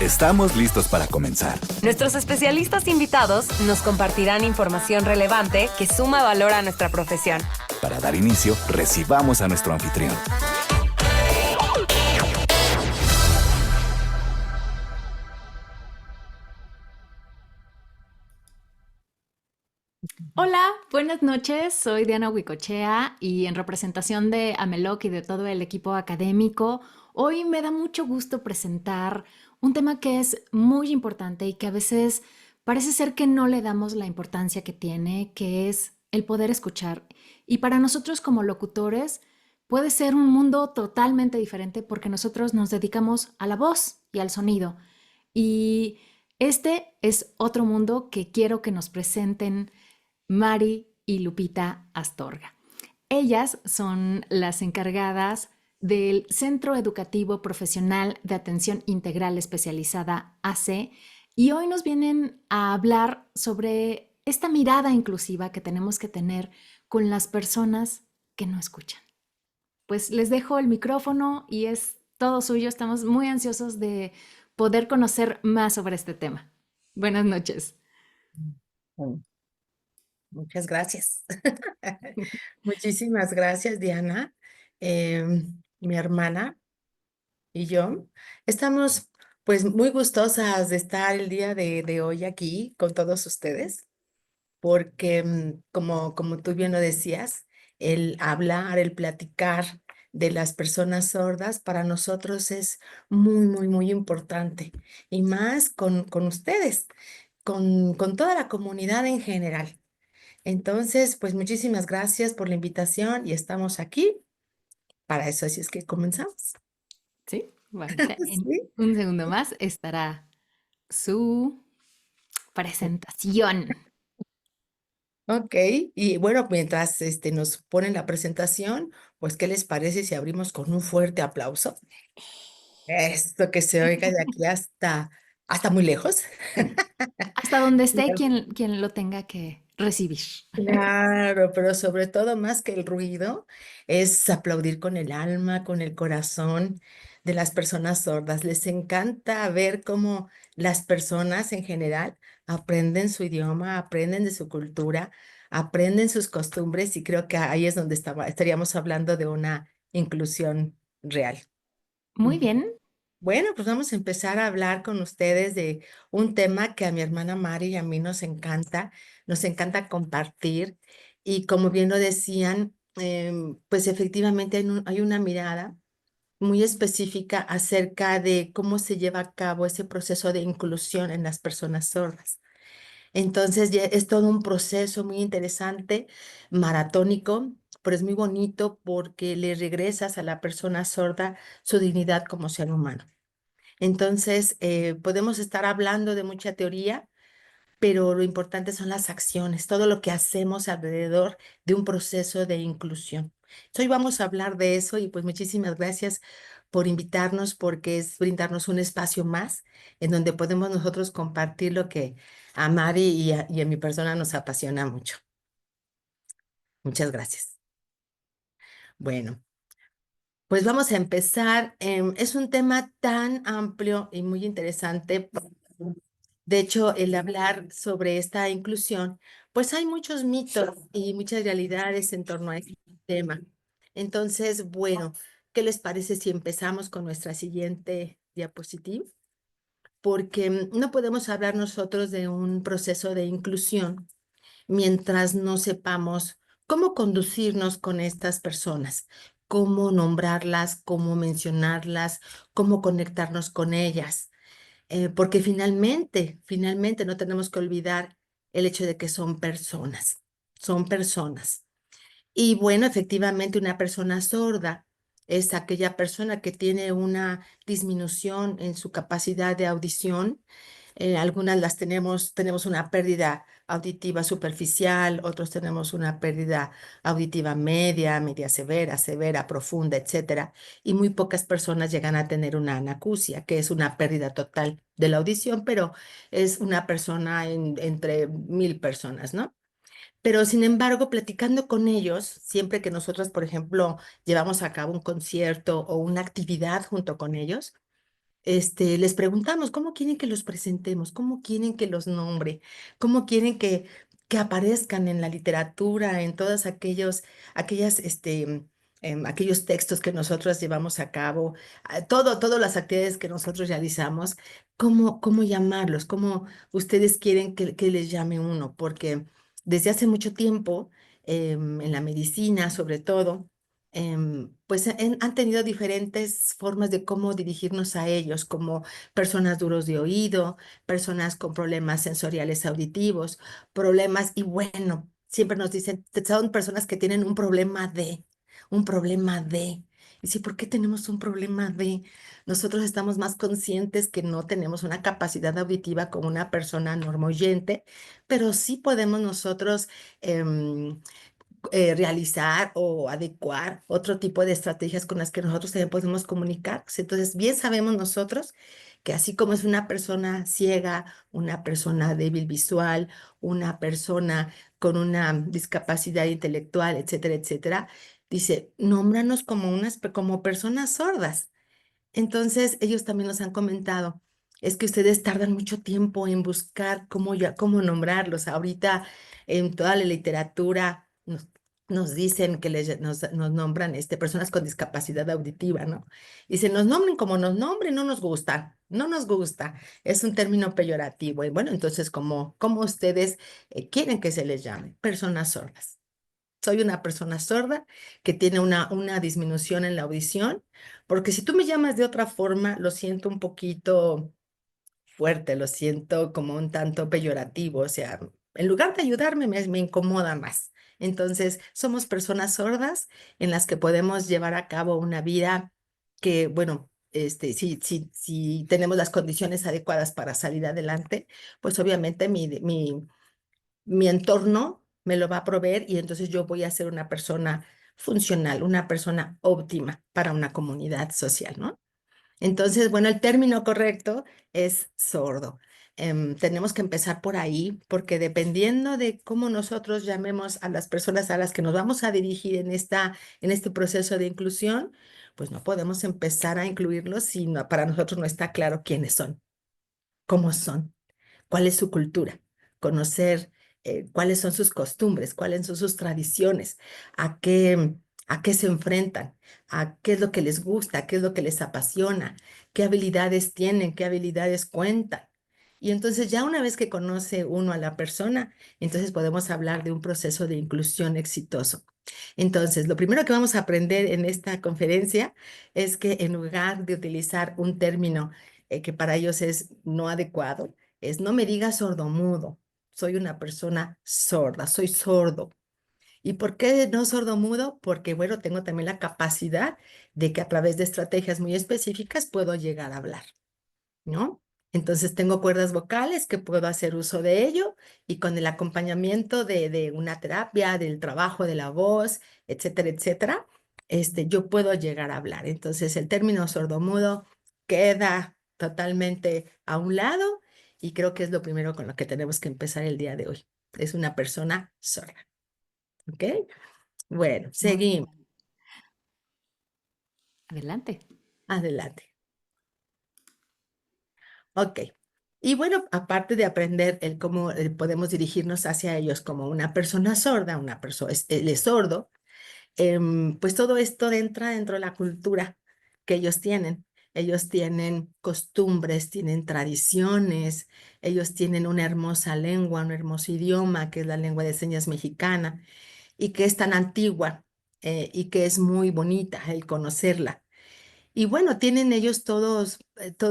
Estamos listos para comenzar. Nuestros especialistas invitados nos compartirán información relevante que suma valor a nuestra profesión. Para dar inicio, recibamos a nuestro anfitrión. Hola, buenas noches. Soy Diana Huicochea y en representación de Ameloc y de todo el equipo académico, hoy me da mucho gusto presentar un tema que es muy importante y que a veces parece ser que no le damos la importancia que tiene, que es el poder escuchar. Y para nosotros como locutores puede ser un mundo totalmente diferente porque nosotros nos dedicamos a la voz y al sonido. Y este es otro mundo que quiero que nos presenten Mari y Lupita Astorga. Ellas son las encargadas del Centro Educativo Profesional de Atención Integral Especializada AC y hoy nos vienen a hablar sobre esta mirada inclusiva que tenemos que tener con las personas que no escuchan. Pues les dejo el micrófono y es todo suyo. Estamos muy ansiosos de poder conocer más sobre este tema. Buenas noches. Muchas gracias. Muchísimas gracias, Diana. Mi hermana y yo estamos pues muy gustosas de estar el día de hoy aquí con todos ustedes, porque como tú bien lo decías, el hablar, el platicar de las personas sordas para nosotros es muy importante y más con ustedes, con toda la comunidad en general. Entonces, pues muchísimas gracias por la invitación y estamos aquí para eso, así es que comenzamos. Sí, ahorita en Sí. un segundo más estará su presentación. Ok, y bueno, mientras nos ponen la presentación, pues, ¿qué les parece si abrimos con un fuerte aplauso? Esto que se oiga de aquí hasta muy lejos. Hasta donde esté quien lo tenga que recibir. Claro, pero sobre todo más que el ruido, es aplaudir con el alma, con el corazón de las personas sordas. Les encanta ver cómo las personas en general aprenden su idioma, aprenden de su cultura, aprenden sus costumbres y creo que ahí es donde estaríamos hablando de una inclusión real. Muy bien. Bueno, pues vamos a empezar a hablar con ustedes de un tema que a mi hermana Mari y a mí nos encanta compartir y como bien lo decían, pues efectivamente hay una mirada muy específica acerca de cómo se lleva a cabo ese proceso de inclusión en las personas sordas. Entonces ya es todo un proceso muy interesante, maratónico, pero es muy bonito porque le regresas a la persona sorda su dignidad como ser humano. Entonces, podemos estar hablando de mucha teoría, pero lo importante son las acciones, todo lo que hacemos alrededor de un proceso de inclusión. Hoy vamos a hablar de eso y pues muchísimas gracias por invitarnos porque es brindarnos un espacio más en donde podemos nosotros compartir lo que a Mari y a mi persona nos apasiona mucho. Muchas gracias. Bueno, pues vamos a empezar. Es un tema tan amplio y muy interesante. De hecho, el hablar sobre esta inclusión, pues hay muchos mitos y muchas realidades en torno a este tema. Entonces, bueno, ¿qué les parece si empezamos con nuestra siguiente diapositiva? Porque no podemos hablar nosotros de un proceso de inclusión mientras no sepamos cómo conducirnos con estas personas, cómo nombrarlas, cómo mencionarlas, cómo conectarnos con ellas. Porque finalmente no tenemos que olvidar el hecho de que son personas, son personas. Y bueno, efectivamente, una persona sorda es aquella persona que tiene una disminución en su capacidad de audición. Algunas tenemos una pérdida auditiva superficial, otros tenemos una pérdida auditiva media, media severa, severa, profunda, etcétera. Y muy pocas personas llegan a tener una anacusia, que es una pérdida total de la audición, pero es una persona entre 1000 personas, ¿no? Pero sin embargo, platicando con ellos, siempre que nosotros, por ejemplo, llevamos a cabo un concierto o una actividad junto con ellos, les preguntamos cómo quieren que los presentemos, cómo quieren que los nombre, cómo quieren que aparezcan en la literatura, en todos aquellos textos que nosotros llevamos a cabo, todas las actividades que nosotros realizamos, cómo llamarlos, cómo ustedes quieren que les llame uno, porque desde hace mucho tiempo, en la medicina sobre todo, pues han tenido diferentes formas de cómo dirigirnos a ellos, como personas duros de oído, personas con problemas sensoriales auditivos, problemas, y bueno, siempre nos dicen, son personas que tienen un problema de. Y sí, ¿por qué tenemos un problema de? Nosotros estamos más conscientes que no tenemos una capacidad auditiva como una persona normoyente, pero sí podemos nosotros em, realizar o adecuar otro tipo de estrategias con las que nosotros también podemos comunicarnos. Entonces, bien sabemos nosotros que así como es una persona ciega, una persona débil visual, una persona con una discapacidad intelectual, etcétera, etcétera, dice, nómbranos como personas sordas. Entonces, ellos también nos han comentado, es que ustedes tardan mucho tiempo en buscar cómo nombrarlos. Ahorita en toda la literatura nos dicen que nos nombran personas con discapacidad auditiva, ¿no? Y se nos nombren como nos nombren, no nos gusta, no nos gusta. Es un término peyorativo. Y bueno, entonces, ¿cómo ustedes quieren que se les llame? Personas sordas. Soy una persona sorda que tiene una disminución en la audición, porque si tú me llamas de otra forma, lo siento un poquito fuerte, lo siento como un tanto peyorativo, o sea, en lugar de ayudarme, me incomoda más. Entonces, somos personas sordas en las que podemos llevar a cabo una vida que, bueno, si tenemos las condiciones adecuadas para salir adelante, pues obviamente mi entorno me lo va a proveer y entonces yo voy a ser una persona funcional, una persona óptima para una comunidad social, ¿no? Entonces, bueno, el término correcto es sordo. Tenemos que empezar por ahí, porque dependiendo de cómo nosotros llamemos a las personas a las que nos vamos a dirigir en este proceso de inclusión, pues no podemos empezar a incluirlos si para nosotros no está claro quiénes son, cómo son, cuál es su cultura, conocer cuáles son sus costumbres, cuáles son sus tradiciones, a qué se enfrentan, a qué es lo que les gusta, qué es lo que les apasiona, qué habilidades tienen, qué habilidades cuentan. Y entonces ya una vez que conoce uno a la persona, entonces podemos hablar de un proceso de inclusión exitoso. Entonces, lo primero que vamos a aprender en esta conferencia es que en lugar de utilizar un término que para ellos es no adecuado, es no me digas sordomudo, soy una persona sorda, soy sordo. ¿Y por qué no sordomudo? Porque, bueno, tengo también la capacidad de que a través de estrategias muy específicas puedo llegar a hablar, ¿no? Entonces tengo cuerdas vocales que puedo hacer uso de ello y con el acompañamiento de una terapia, del trabajo de la voz, etcétera, etcétera, yo puedo llegar a hablar. Entonces el término sordomudo queda totalmente a un lado y creo que es lo primero con lo que tenemos que empezar el día de hoy. Es una persona sorda, ¿ok? Bueno, Muy seguimos. bien. Adelante. Adelante. Ok. Y bueno, aparte de aprender el cómo podemos dirigirnos hacia ellos como una persona sorda, él es sordo, pues todo esto entra dentro de la cultura que ellos tienen. Ellos tienen costumbres, tienen tradiciones, ellos tienen una hermosa lengua, un hermoso idioma, que es la lengua de señas mexicana, y que es tan antigua y que es muy bonita el conocerla. Y bueno, tienen ellos todo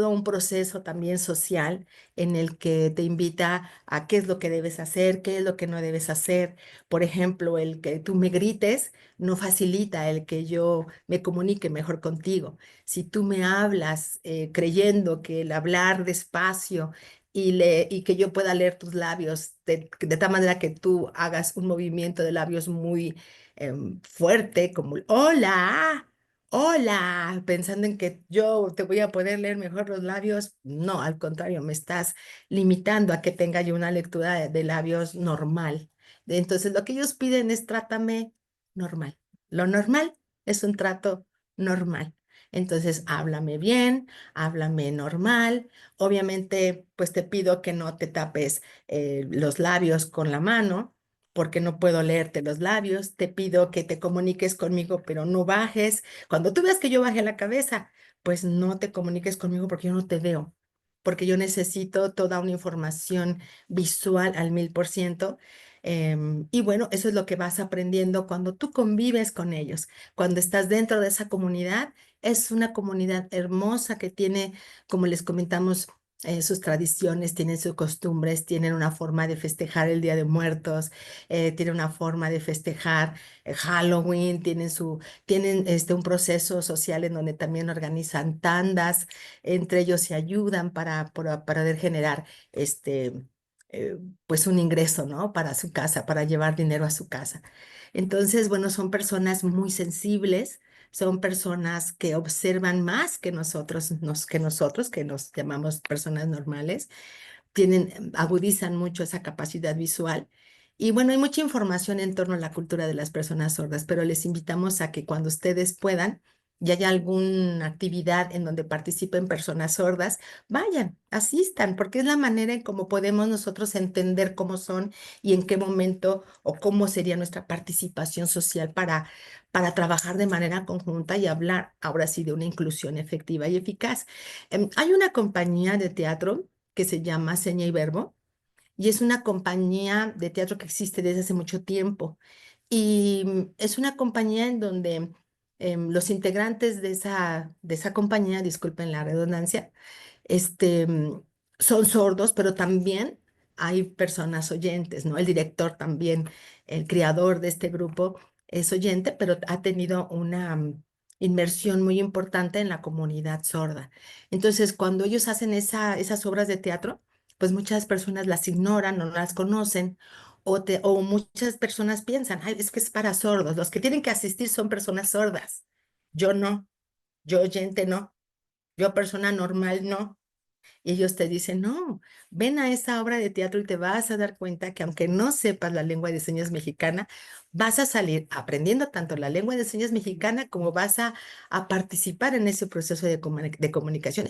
un proceso también social en el que te invita a qué es lo que debes hacer, qué es lo que no debes hacer. Por ejemplo, el que tú me grites no facilita el que yo me comunique mejor contigo. Si tú me hablas creyendo que el hablar despacio y que yo pueda leer tus labios de tal manera que tú hagas un movimiento de labios muy fuerte, como el hola. Hola, pensando en que yo te voy a poder leer mejor los labios. No, al contrario, me estás limitando a que tenga yo una lectura de labios normal. Entonces, lo que ellos piden es trátame normal. Lo normal es un trato normal. Entonces, háblame bien, háblame normal. Obviamente, pues te pido que no te tapes los labios con la mano, porque no puedo leerte los labios. Te pido que te comuniques conmigo, pero no bajes. Cuando tú veas que yo bajé la cabeza, pues no te comuniques conmigo porque yo no te veo, porque yo necesito toda una información visual al 1000%. Y bueno, eso es lo que vas aprendiendo cuando tú convives con ellos, cuando estás dentro de esa comunidad. Es una comunidad hermosa que tiene, como les comentamos, sus tradiciones, tienen sus costumbres, tienen una forma de festejar el Día de Muertos, tienen una forma de festejar Halloween, tienen un proceso social en donde también organizan tandas, entre ellos se ayudan para poder generar este, eh, pues un ingreso, ¿no? Para su casa, para llevar dinero a su casa. Entonces, bueno, son personas muy sensibles, son personas que observan más que nosotros, que nos llamamos personas normales, agudizan mucho esa capacidad visual. Y bueno, hay mucha información en torno a la cultura de las personas sordas, pero les invitamos a que cuando ustedes puedan y haya alguna actividad en donde participen personas sordas, vayan, asistan, porque es la manera en cómo podemos nosotros entender cómo son y en qué momento o cómo sería nuestra participación social para trabajar de manera conjunta y hablar ahora sí de una inclusión efectiva y eficaz. Hay una compañía de teatro que se llama Seña y Verbo, y es una compañía de teatro que existe desde hace mucho tiempo. Y es una compañía en donde los integrantes de esa compañía, disculpen la redundancia, este, son sordos, pero también hay personas oyentes, ¿no? El director también, el creador de este grupo es oyente, pero ha tenido una inmersión muy importante en la comunidad sorda. Entonces, cuando ellos hacen esas obras de teatro, pues muchas personas las ignoran o no las conocen, o muchas personas piensan, ay, es que es para sordos, los que tienen que asistir son personas sordas. Yo no, yo oyente no, yo persona normal no. Y ellos te dicen, no, ven a esa obra de teatro y te vas a dar cuenta que aunque no sepas la lengua de señas mexicana, vas a salir aprendiendo tanto la lengua de señas mexicana como vas a participar en ese proceso de comunicación.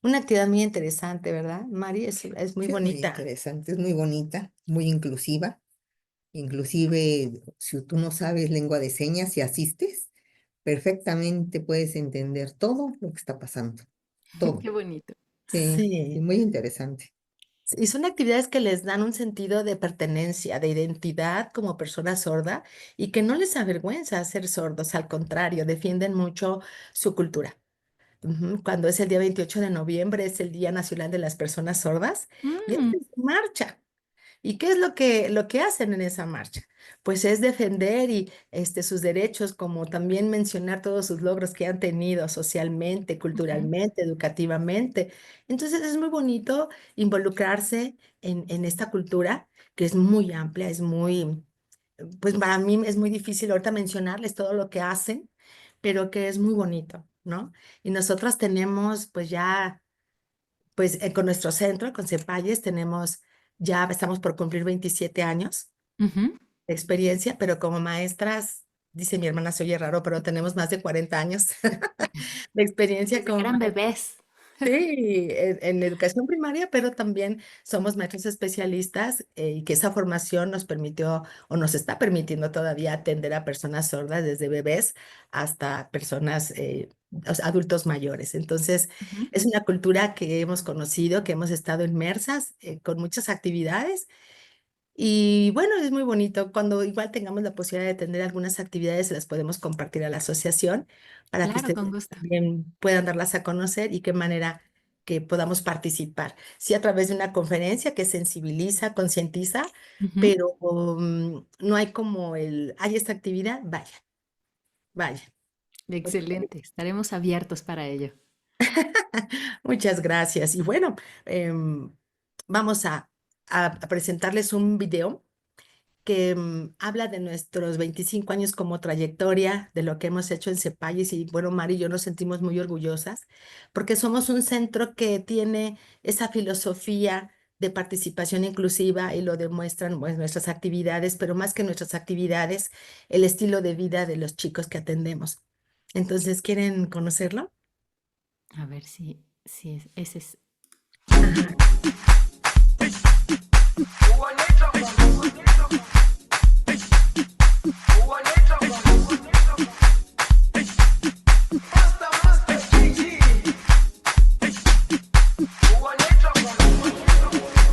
Una actividad muy interesante, ¿verdad, Mari? Es muy Sí, es muy bonita. interesante, es muy bonita, muy inclusiva. Inclusive, si tú no sabes lengua de señas y asistes, perfectamente puedes entender todo lo que está pasando. Todo. Qué bonito. Sí, y Sí. muy interesante. Y son actividades que les dan un sentido de pertenencia, de identidad como persona sorda y que no les avergüenza ser sordos, al contrario, defienden mucho su cultura. Cuando es el día 28 de noviembre, es el Día Nacional de las Personas Sordas, y es Mm, marcha. ¿Y qué es lo que hacen en esa marcha? Pues es defender sus derechos, como también mencionar todos sus logros que han tenido socialmente, ujú. culturalmente, educativamente. Entonces es muy bonito involucrarse en esta cultura que es muy amplia, pues para mí es muy difícil ahorita mencionarles todo lo que hacen, pero que es muy bonito, ¿no? Y nosotras tenemos pues ya pues con nuestro centro, con Cepalles, estamos por cumplir 27 años Ujú. de experiencia, pero como maestras, dice mi hermana, se oye raro, pero tenemos más de 40 años de experiencia Desde que como eran maestras. bebés. Sí, en educación primaria, pero también somos maestros especialistas y que esa formación nos permitió o nos está permitiendo todavía atender a personas sordas desde bebés hasta personas, o sea, adultos mayores. Entonces, Ujú. es una cultura que hemos conocido, que hemos estado inmersas con muchas actividades y bueno, es muy bonito. Cuando igual tengamos la posibilidad de tener algunas actividades, se las podemos compartir a la asociación para que Claro, con ustedes gusto. también puedan darlas a conocer y qué manera que podamos participar. Sí, a través de una conferencia que sensibiliza, concientiza, Ujú. pero no hay como hay esta actividad, vaya, vaya. Excelente. Estaremos abiertos para ello. Muchas gracias. Y bueno, vamos a presentarles un video que habla de nuestros 25 años como trayectoria, de lo que hemos hecho en Cepalles. Y bueno, Mari y yo nos sentimos muy orgullosas porque somos un centro que tiene esa filosofía de participación inclusiva y lo demuestran pues, nuestras actividades, pero más que nuestras actividades, el estilo de vida de los chicos que atendemos. Entonces, ¿quieren conocerlo? A ver si ese es. Ajá.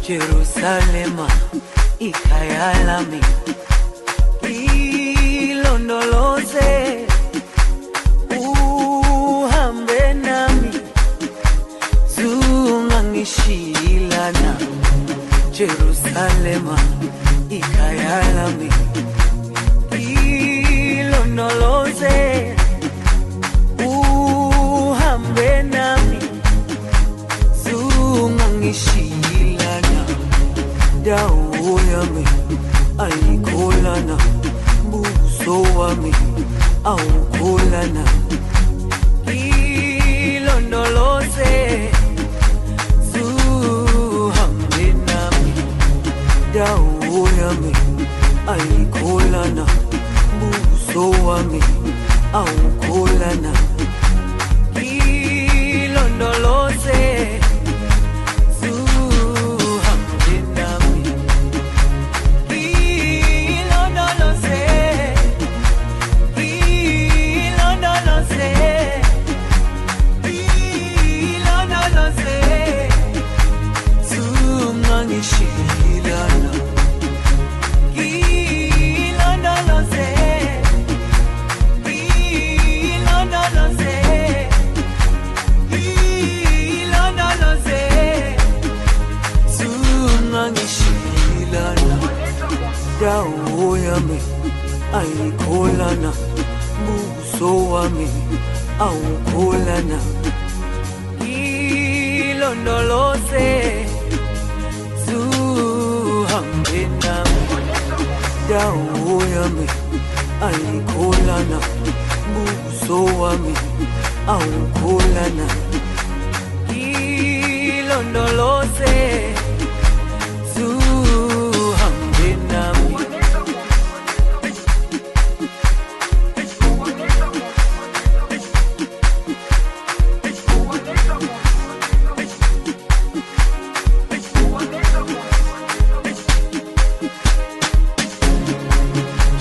Jerusalema, ikhaya lami, ilondoloze, uhambe nami, zungangishilana. Jerusalema, ikhaya lami, ilondoloze, uhambe nami, zungangishilana. Dawo yami ayikholana, buso wami awukholana. Ilondoloze, zuhambe nami. Dawo yami ayikholana, buso wami awukholana. Ilondoloze, dawo yami ayikholana, buso wami awukholana. Ilondoloze, zuhambe nami. Dawo yami ayikholana, buso wami awukholana. Ilondoloze, zuhambe nami.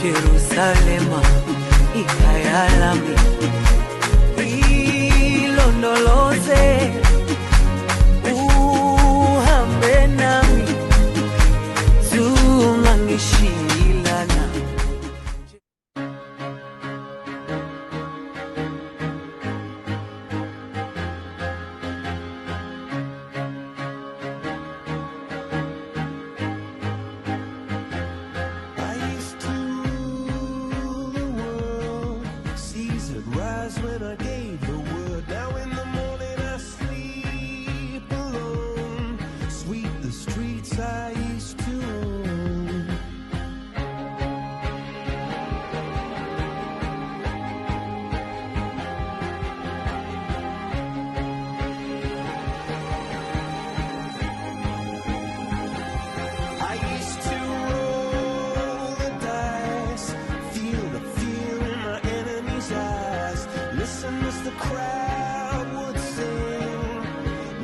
Jerusalema, ikhaya lami, ilondoloze, uhambe nami, zungangishilana. When I gave the word, now in the morning I sleep alone. Sweep the streets I used to own. I used to roll the dice, feel the fear in my enemy's eyes. Listen as the crowd would sing.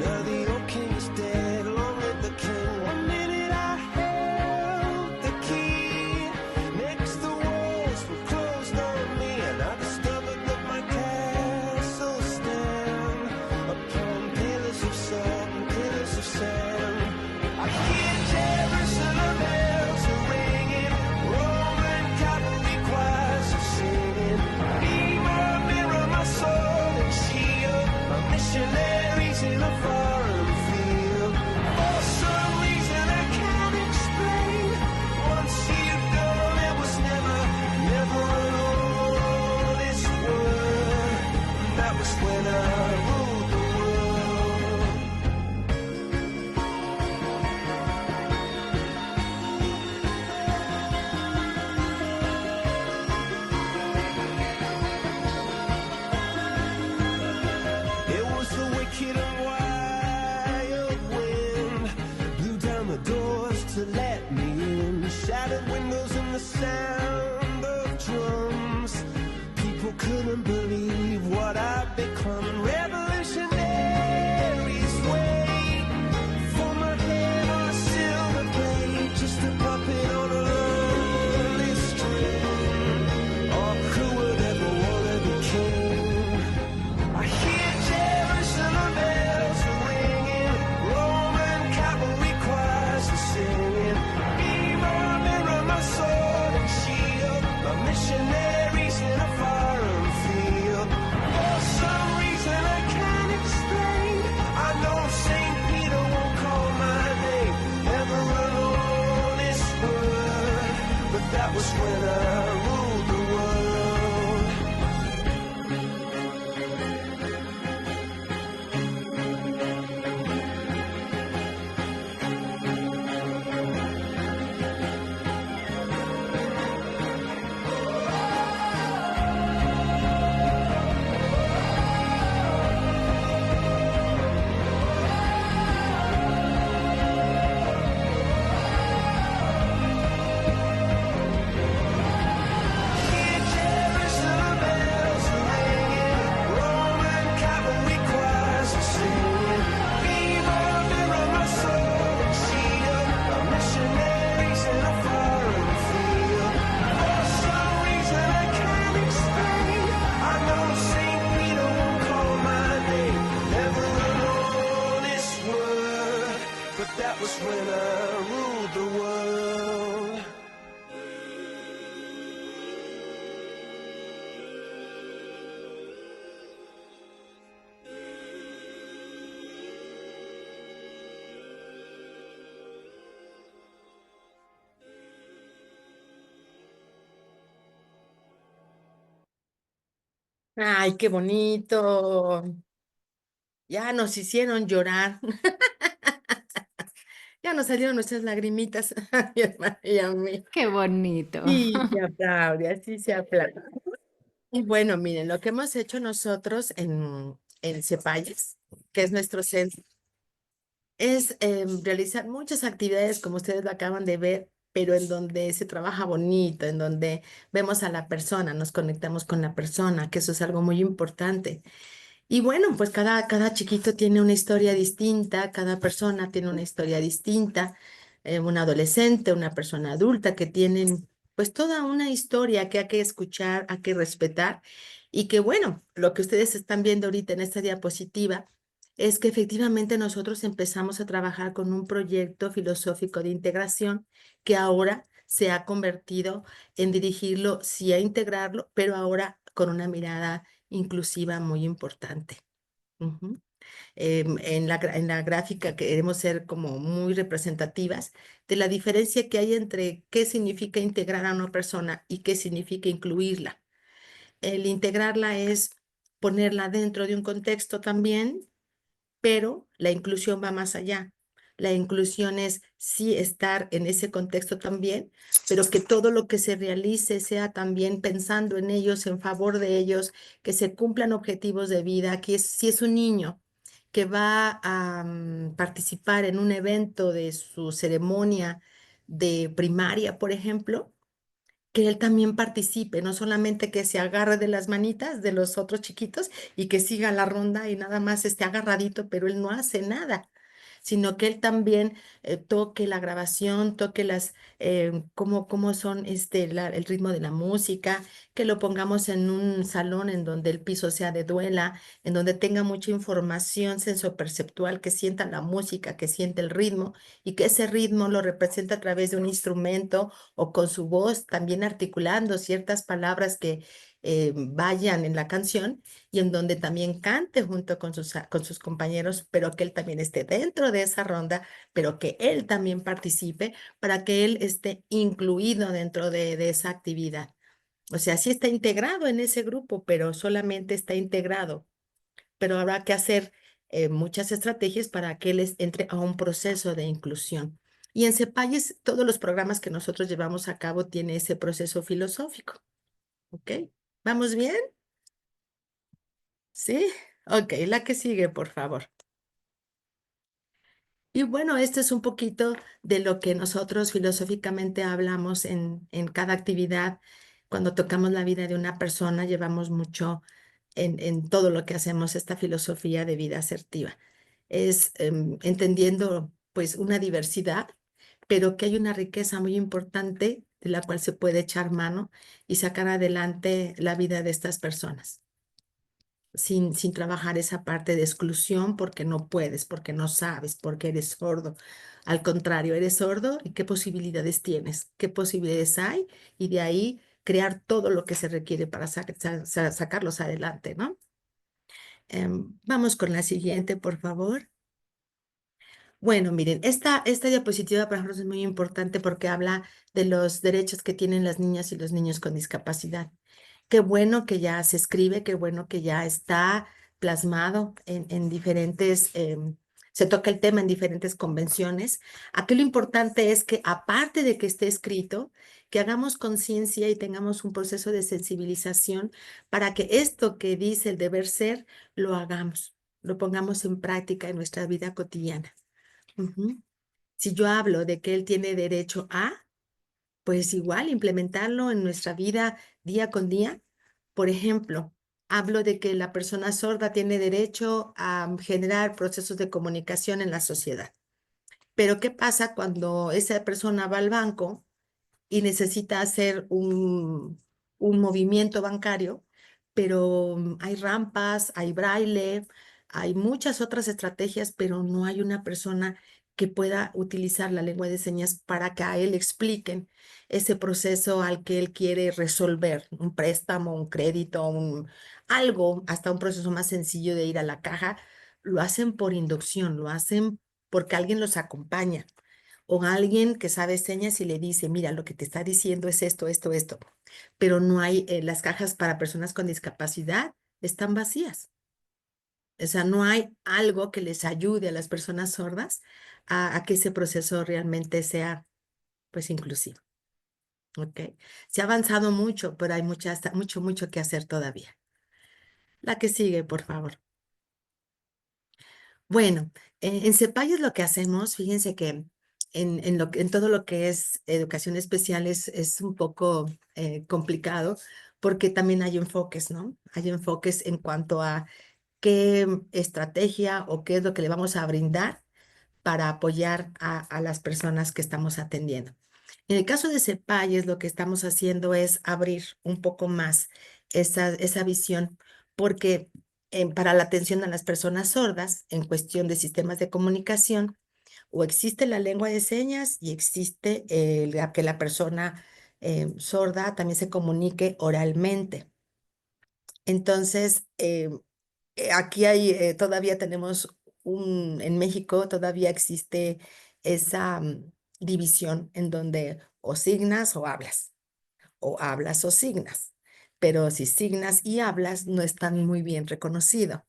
Now the old king is dead, long live the king. One minute I held the key. Next the walls were closed on me, and I discovered that my castle stand upon pillars of salt and pillars of sand. I hear Jerusalem bells are ringing, Roman cavalry choirs are singing. Mirror, mirror, my sword and shield, my missionaries in a foreign field. For some reason I can't explain, once you've gone it was never, never an honest word. That was when I ruled the world. It was the wicked and wild wind, blew down the doors to let me in. Shattered windows and the sound of drums. People couldn't believe Ay, qué bonito. Ya nos hicieron llorar. Ya nos salieron nuestras lagrimitas a mi hermana y a mí. Qué bonito. Sí, se aplaude, así se aplaude. Y bueno, miren, lo que hemos hecho nosotros en Cepalles, que es nuestro centro, es realizar muchas actividades, como ustedes lo acaban de ver, pero en donde se trabaja bonito, en donde vemos a la persona, nos conectamos con la persona, que eso es algo muy importante. Y bueno, pues cada chiquito tiene una historia distinta, cada persona tiene una historia distinta, un adolescente, una persona adulta que tienen pues toda una historia que hay que escuchar, hay que respetar y que bueno, lo que ustedes están viendo ahorita en esta diapositiva es que efectivamente nosotros empezamos a trabajar con un proyecto filosófico de integración que ahora se ha convertido en dirigirlo, sí a integrarlo, pero ahora con una mirada inclusiva muy importante. Ujú. En la gráfica queremos ser como muy representativas de la diferencia que hay entre qué significa integrar a una persona y qué significa incluirla. El integrarla es ponerla dentro de un contexto también, pero la inclusión va más allá. La inclusión es sí estar en ese contexto también, pero que todo lo que se realice sea también pensando en ellos, en favor de ellos, que se cumplan objetivos de vida, que si es un niño que va a participar en un evento de su ceremonia de primaria, por ejemplo, que él también participe, no solamente que se agarre de las manitas de los otros chiquitos y que siga la ronda y nada más esté agarradito, pero él no hace nada, sino que él también toque la grabación, toque cómo son el ritmo de la música, que lo pongamos en un salón en donde el piso sea de duela, en donde tenga mucha información sensoperceptual, que sienta la música, que siente el ritmo y que ese ritmo lo representa a través de un instrumento o con su voz, también articulando ciertas palabras que vayan en la canción y en donde también cante junto con sus compañeros, pero que él también esté dentro de esa ronda, pero que él también participe para que él esté incluido dentro de esa actividad. O sea, sí está integrado en ese grupo, pero solamente está integrado, pero habrá que hacer muchas estrategias para que él entre a un proceso de inclusión. Y en CEPALLES, todos los programas que nosotros llevamos a cabo tiene ese proceso filosófico. ¿Ok? ¿Vamos bien? ¿Sí? Ok, la que sigue, por favor. Y bueno, este es un poquito de lo que nosotros filosóficamente hablamos en cada actividad. Cuando tocamos la vida de una persona, llevamos mucho en todo lo que hacemos esta filosofía de vida asertiva. Es entendiendo pues una diversidad, pero que hay una riqueza muy importante de la cual se puede echar mano y sacar adelante la vida de estas personas sin trabajar esa parte de exclusión porque no puedes, porque no sabes, porque eres sordo. Al contrario, eres sordo y qué posibilidades tienes, qué posibilidades hay y de ahí crear todo lo que se requiere para sacarlos adelante, ¿no? Vamos con la siguiente, por favor. Bueno, miren, esta diapositiva para nosotros es muy importante porque habla de los derechos que tienen las niñas y los niños con discapacidad. Qué bueno que ya se escribe, qué bueno que ya está plasmado en diferentes, se toca el tema en diferentes convenciones. Aquí lo importante es que aparte de que esté escrito, que hagamos conciencia y tengamos un proceso de sensibilización para que esto que dice el deber ser, lo hagamos, lo pongamos en práctica en nuestra vida cotidiana. Ujú. Si yo hablo de que él tiene derecho a, pues igual implementarlo en nuestra vida día con día. Por ejemplo, hablo de que la persona sorda tiene derecho a generar procesos de comunicación en la sociedad. Pero ¿qué pasa cuando esa persona va al banco y necesita hacer un movimiento bancario, pero hay rampas, hay braille, hay muchas otras estrategias, pero no hay una persona que pueda utilizar la lengua de señas para que a él expliquen ese proceso al que él quiere resolver, un préstamo, un crédito, algo, hasta un proceso más sencillo de ir a la caja, lo hacen por inducción, lo hacen porque alguien los acompaña o alguien que sabe señas y le dice, mira, lo que te está diciendo es esto, esto, esto. Pero no hay las cajas para personas con discapacidad, están vacías. O sea, no hay algo que les ayude a las personas sordas a que ese proceso realmente sea, pues, inclusivo, ¿ok? Se ha avanzado mucho, pero hay mucho que hacer todavía. La que sigue, por favor. Bueno, en CEPAL lo que hacemos, fíjense que en todo lo que es educación especial es un poco complicado porque también hay enfoques, ¿no? Hay enfoques en cuanto a qué estrategia o qué es lo que le vamos a brindar para apoyar a las personas que estamos atendiendo. En el caso de CEPAYES, lo que estamos haciendo es abrir un poco más esa visión, porque para la atención a las personas sordas, en cuestión de sistemas de comunicación, o existe la lengua de señas y existe que la persona sorda también se comunique oralmente. Entonces, aquí todavía tenemos en México todavía existe esa división en donde o signas o hablas o signas, pero si signas y hablas no están muy bien reconocido.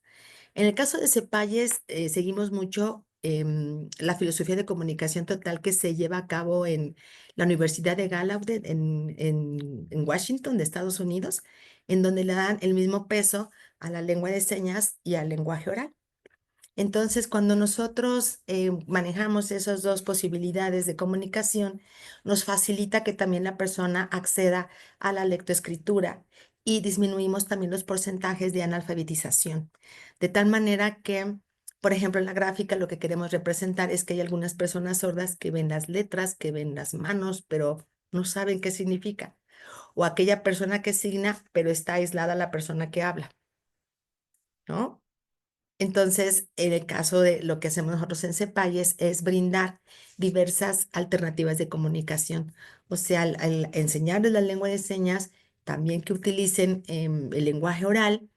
En el caso de Cepalles, seguimos mucho la filosofía de comunicación total que se lleva a cabo en la Universidad de Gallaudet en Washington, de Estados Unidos, en donde le dan el mismo peso a la lengua de señas y al lenguaje oral. Entonces, cuando nosotros manejamos esas dos posibilidades de comunicación, nos facilita que también la persona acceda a la lectoescritura y disminuimos también los porcentajes de analfabetización. De tal manera que, por ejemplo, en la gráfica lo que queremos representar es que hay algunas personas sordas que ven las letras, que ven las manos, pero no saben qué significa. O aquella persona que signa, pero está aislada la persona que habla, ¿no? Entonces, en el caso de lo que hacemos nosotros en CEPAYES es brindar diversas alternativas de comunicación. O sea, al enseñarles la lengua de señas, también que utilicen el lenguaje oral.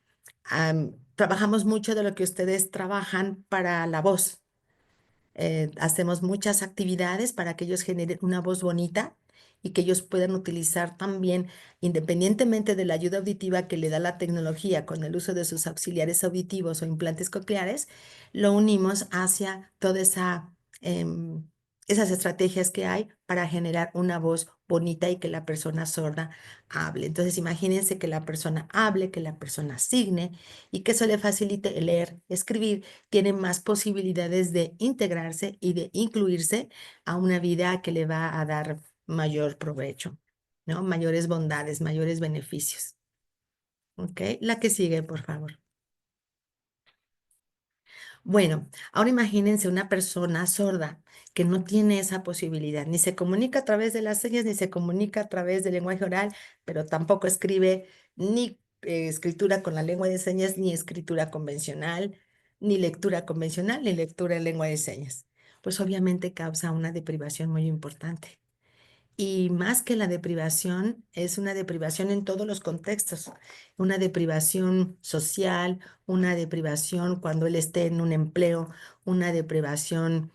Trabajamos mucho de lo que ustedes trabajan para la voz. Hacemos muchas actividades para que ellos generen una voz bonita y que ellos puedan utilizar también, independientemente de la ayuda auditiva que le da la tecnología con el uso de sus auxiliares auditivos o implantes cocleares, lo unimos hacia toda esas estrategias que hay para generar una voz bonita y que la persona sorda hable. Entonces, imagínense que la persona hable, que la persona signe y que eso le facilite el leer, escribir, tiene más posibilidades de integrarse y de incluirse a una vida que le va a dar mayor provecho, ¿no? Mayores bondades, mayores beneficios. ¿Ok? La que sigue, por favor. Bueno, ahora imagínense una persona sorda que no tiene esa posibilidad, ni se comunica a través de las señas, ni se comunica a través del lenguaje oral, pero tampoco escribe ni escritura con la lengua de señas, ni escritura convencional, ni lectura convencional, ni lectura en lengua de señas. Pues obviamente causa una deprivación muy importante. Y más que la deprivación, es una deprivación en todos los contextos, una deprivación social, una deprivación cuando él esté en un empleo, una deprivación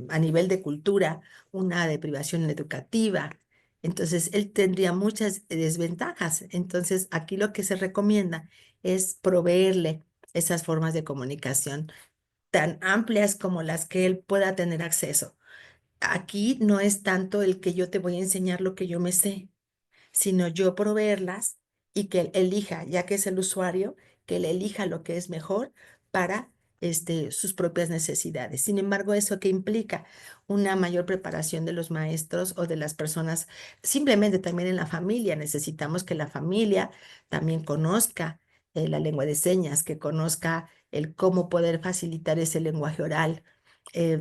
a nivel de cultura, una deprivación educativa. Entonces, él tendría muchas desventajas. Entonces, aquí lo que se recomienda es proveerle esas formas de comunicación tan amplias como las que él pueda tener acceso. Aquí no es tanto el que yo te voy a enseñar lo que yo me sé, sino yo proveerlas y que él elija, ya que es el usuario, que él elija lo que es mejor para sus propias necesidades. Sin embargo, ¿eso qué implica? Una mayor preparación de los maestros o de las personas, simplemente también en la familia. Necesitamos que la familia también conozca la lengua de señas, que conozca el cómo poder facilitar ese lenguaje oral,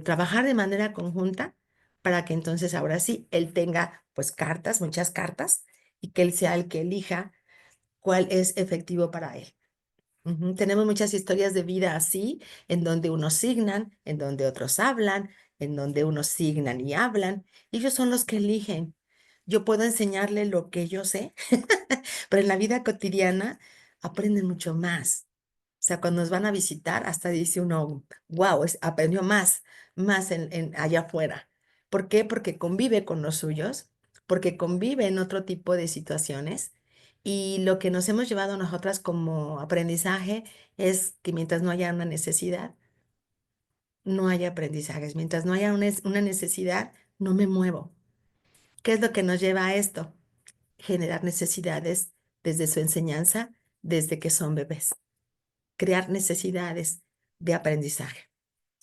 trabajar de manera conjunta para que entonces ahora sí él tenga pues cartas, muchas cartas, y que él sea el que elija cuál es efectivo para él. Tenemos muchas historias de vida así, en donde unos signan, en donde otros hablan, en donde unos signan y hablan, y ellos son los que eligen. Yo puedo enseñarle lo que yo sé, pero en la vida cotidiana aprenden mucho más. O sea, cuando nos van a visitar, hasta dice uno, wow, aprendió más allá afuera. ¿Por qué? Porque convive con los suyos, porque convive en otro tipo de situaciones Y lo que nos hemos llevado nosotras como aprendizaje es que mientras no haya una necesidad, no haya aprendizajes. Mientras no haya una necesidad, no me muevo. ¿Qué es lo que nos lleva a esto? Generar necesidades desde su enseñanza, desde que son bebés. Crear necesidades de aprendizaje.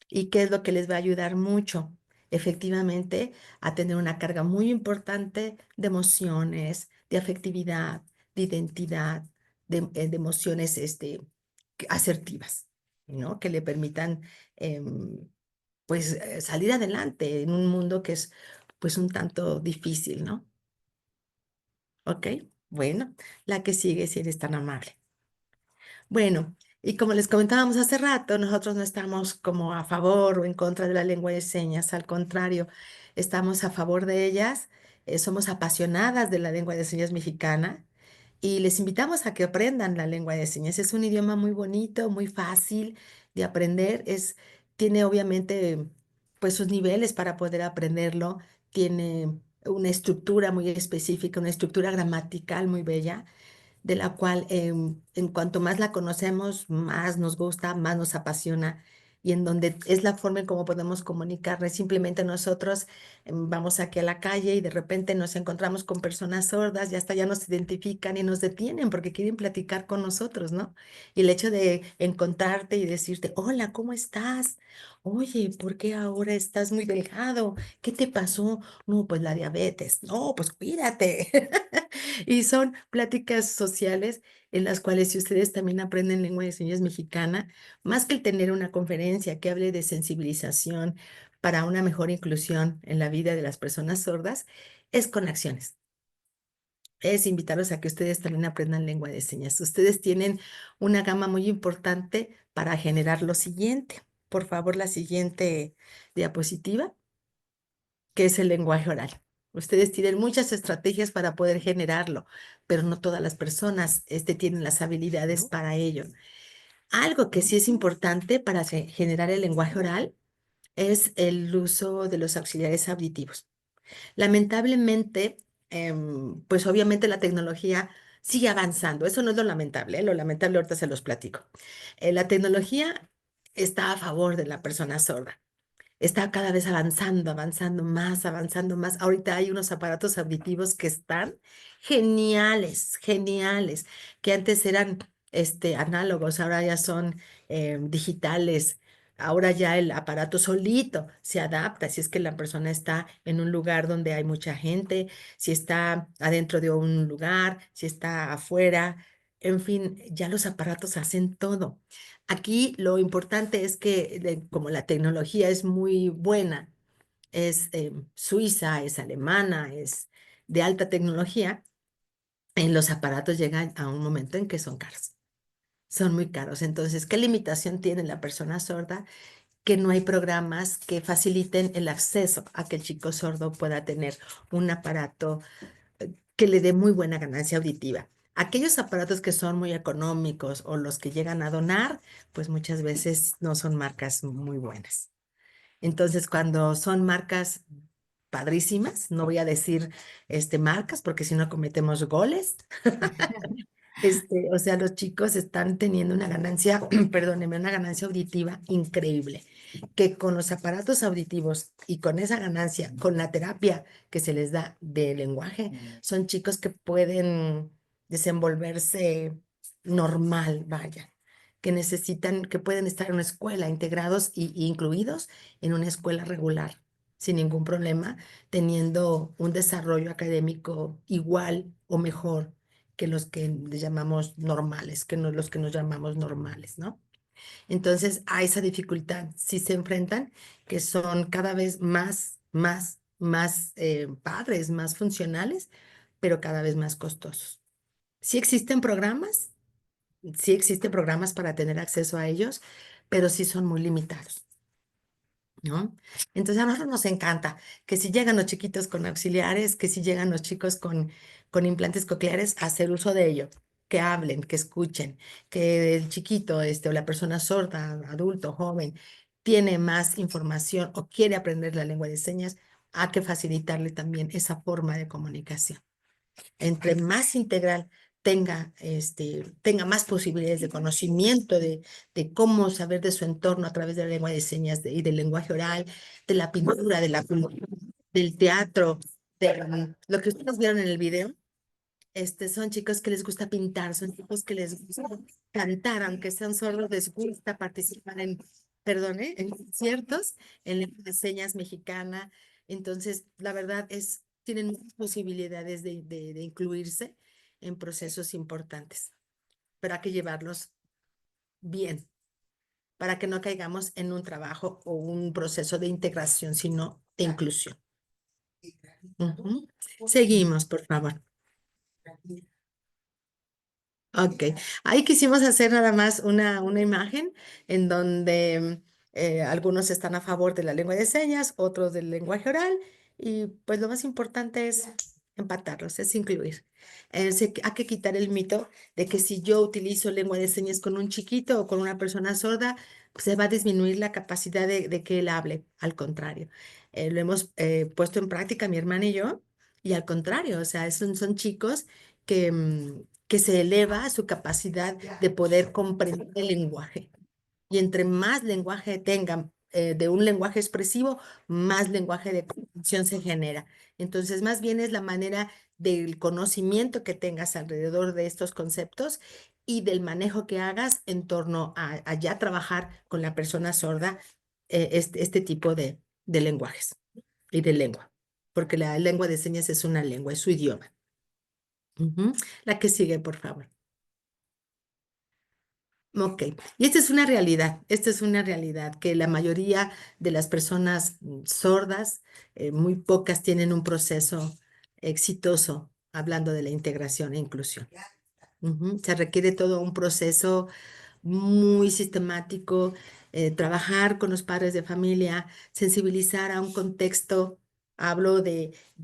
¿Y qué es lo que les va a ayudar mucho? Efectivamente, a tener una carga muy importante de emociones, de afectividad, de identidad, de emociones asertivas, ¿no? Que le permitan pues salir adelante en un mundo que es pues un tanto difícil, ¿no? ¿Ok? Bueno, la que sigue, si eres tan amable. Bueno, y como les comentábamos hace rato, nosotros no estamos como a favor o en contra de la lengua de señas, al contrario, estamos a favor de ellas, somos apasionadas de la lengua de señas mexicana y les invitamos a que aprendan la lengua de señas. Es un idioma muy bonito, muy fácil de aprender, tiene obviamente pues sus niveles para poder aprenderlo, tiene una estructura muy específica, una estructura gramatical muy bella de la cual en cuanto más la conocemos, más nos gusta, más nos apasiona y en donde es la forma en cómo podemos comunicarnos. Simplemente nosotros vamos aquí a la calle y de repente nos encontramos con personas sordas y hasta ya nos identifican y nos detienen porque quieren platicar con nosotros, ¿no? Y el hecho de encontrarte y decirte, hola, ¿cómo estás? Oye, ¿por qué ahora estás muy delgado? ¿Qué te pasó? No, pues la diabetes. No, pues cuídate. Y son pláticas sociales en las cuales si ustedes también aprenden lengua de señas mexicana, más que el tener una conferencia que hable de sensibilización para una mejor inclusión en la vida de las personas sordas, es con acciones. Es invitarlos a que ustedes también aprendan lengua de señas. Ustedes tienen una gama muy importante para generar lo siguiente. Por favor, la siguiente diapositiva, que es el lenguaje oral. Ustedes tienen muchas estrategias para poder generarlo, pero no todas las personas tienen las habilidades para ello. Algo que sí es importante para generar el lenguaje oral es el uso de los auxiliares auditivos. Lamentablemente, pues obviamente la tecnología sigue avanzando. Eso no es lo lamentable, ¿eh? Lo lamentable ahorita se los platico. La tecnología está a favor de la persona sorda. Está cada vez avanzando, avanzando más. Ahorita hay unos aparatos auditivos que están geniales, geniales, que antes eran análogos, ahora ya son digitales. Ahora ya el aparato solito se adapta, si es que la persona está en un lugar donde hay mucha gente, si está adentro de un lugar, si está afuera, en fin, ya los aparatos hacen todo. Aquí lo importante es que como la tecnología es muy buena, es suiza, es alemana, es de alta tecnología, los aparatos llegan a un momento en que son caros. Son muy caros. Entonces, ¿qué limitación tiene la persona sorda? Que no hay programas que faciliten el acceso a que el chico sordo pueda tener un aparato que le dé muy buena ganancia auditiva. Aquellos aparatos que son muy económicos o los que llegan a donar, pues muchas veces no son marcas muy buenas. Entonces, cuando son marcas padrísimas, no voy a decir marcas porque si no cometemos goles. O sea, los chicos están teniendo una ganancia, perdónenme, una ganancia auditiva increíble, que con los aparatos auditivos y con esa ganancia, con la terapia que se les da de lenguaje, son chicos que pueden desenvolverse normal, vaya, que necesitan, que pueden estar en una escuela integrados y incluidos en una escuela regular, sin ningún problema, teniendo un desarrollo académico igual o mejor que los que les llamamos normales, que no los que nos llamamos normales, ¿no? Entonces, a esa dificultad sí se enfrentan, que son cada vez más padres, más funcionales, pero cada vez más costosos. Sí existen programas para tener acceso a ellos, pero sí son muy limitados, ¿no? Entonces a nosotros nos encanta que si llegan los chiquitos con auxiliares, que si llegan los chicos con implantes cocleares, hacer uso de ello, que hablen, que escuchen, que el chiquito o la persona sorda, adulto, joven, tiene más información o quiere aprender la lengua de señas, hay que facilitarle también esa forma de comunicación. Entre más integral tenga más posibilidades de conocimiento de cómo saber de su entorno a través de la lengua de señas y del lenguaje oral, de la pintura, de la cultura, del teatro, lo que ustedes vieron en el video. Son chicos que les gusta pintar, son chicos que les gusta cantar, aunque sean sordos, les gusta participar en conciertos, en lengua de señas mexicana. Entonces, la verdad tienen muchas posibilidades de incluirse en procesos importantes, pero hay que llevarlos bien para que no caigamos en un trabajo o un proceso de integración, sino de inclusión. Seguimos, por favor. Ok, ahí quisimos hacer nada más una imagen en donde algunos están a favor de la lengua de señas, otros del lenguaje oral, y pues lo más importante es empatarlos, es incluir. Hay que quitar el mito de que si yo utilizo lengua de señas con un chiquito o con una persona sorda, pues se va a disminuir la capacidad de que él hable. Al contrario, lo hemos puesto en práctica mi hermana y yo, y al contrario, o sea, son chicos que se eleva su capacidad de poder comprender el lenguaje. Y entre más lenguaje tengan de un lenguaje expresivo, más lenguaje de comprensión se genera. Entonces, más bien es la manera del conocimiento que tengas alrededor de estos conceptos y del manejo que hagas en torno a ya trabajar con la persona sorda este tipo de lenguajes y de lengua. Porque la lengua de señas es una lengua, es su idioma. La que sigue, por favor. Ok, y esta es una realidad que la mayoría de las personas sordas, muy pocas tienen un proceso exitoso hablando de la integración e inclusión. Se requiere todo un proceso muy sistemático, trabajar con los padres de familia, sensibilizar a un contexto. Hablo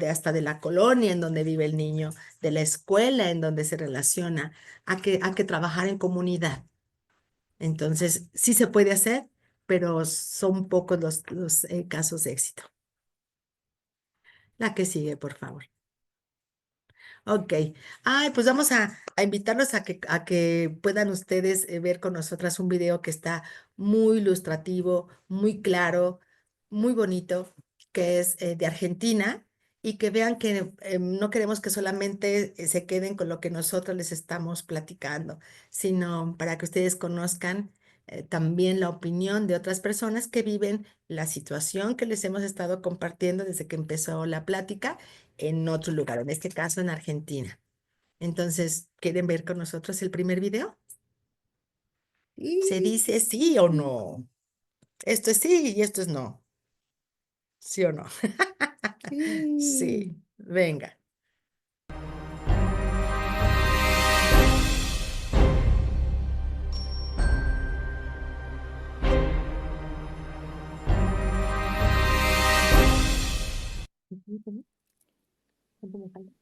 hasta de la colonia en donde vive el niño, de la escuela en donde se relaciona. Hay que trabajar en comunidad. Entonces, sí se puede hacer, pero son pocos los casos de éxito. La que sigue, por favor. Ok. Ay, pues vamos a invitarlos a que puedan ustedes ver con nosotras un video que está muy ilustrativo, muy claro, muy bonito, que es de Argentina, y que vean que no queremos que solamente se queden con lo que nosotros les estamos platicando, sino para que ustedes conozcan también la opinión de otras personas que viven la situación que les hemos estado compartiendo desde que empezó la plática en otro lugar, en este caso en Argentina. Entonces, ¿quieren ver con nosotros el primer video? ¿Se dice sí o no? Esto es sí y esto es no. ¿Sí o no? Sí, venga. ¿Cuánto me falta?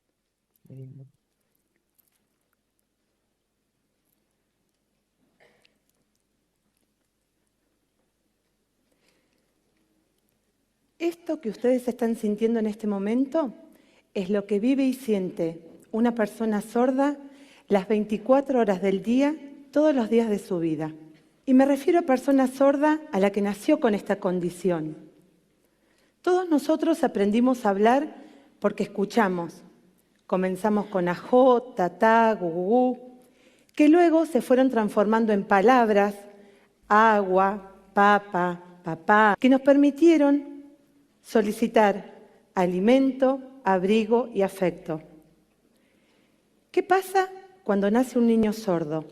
Esto que ustedes están sintiendo en este momento es lo que vive y siente una persona sorda las 24 horas del día, todos los días de su vida. Y me refiero a persona sorda a la que nació con esta condición. Todos nosotros aprendimos a hablar porque escuchamos. Comenzamos con ajó, tatá, gugugú, que luego se fueron transformando en palabras, agua, papa, papá, que nos permitieron solicitar alimento, abrigo y afecto. ¿Qué pasa cuando nace un niño sordo?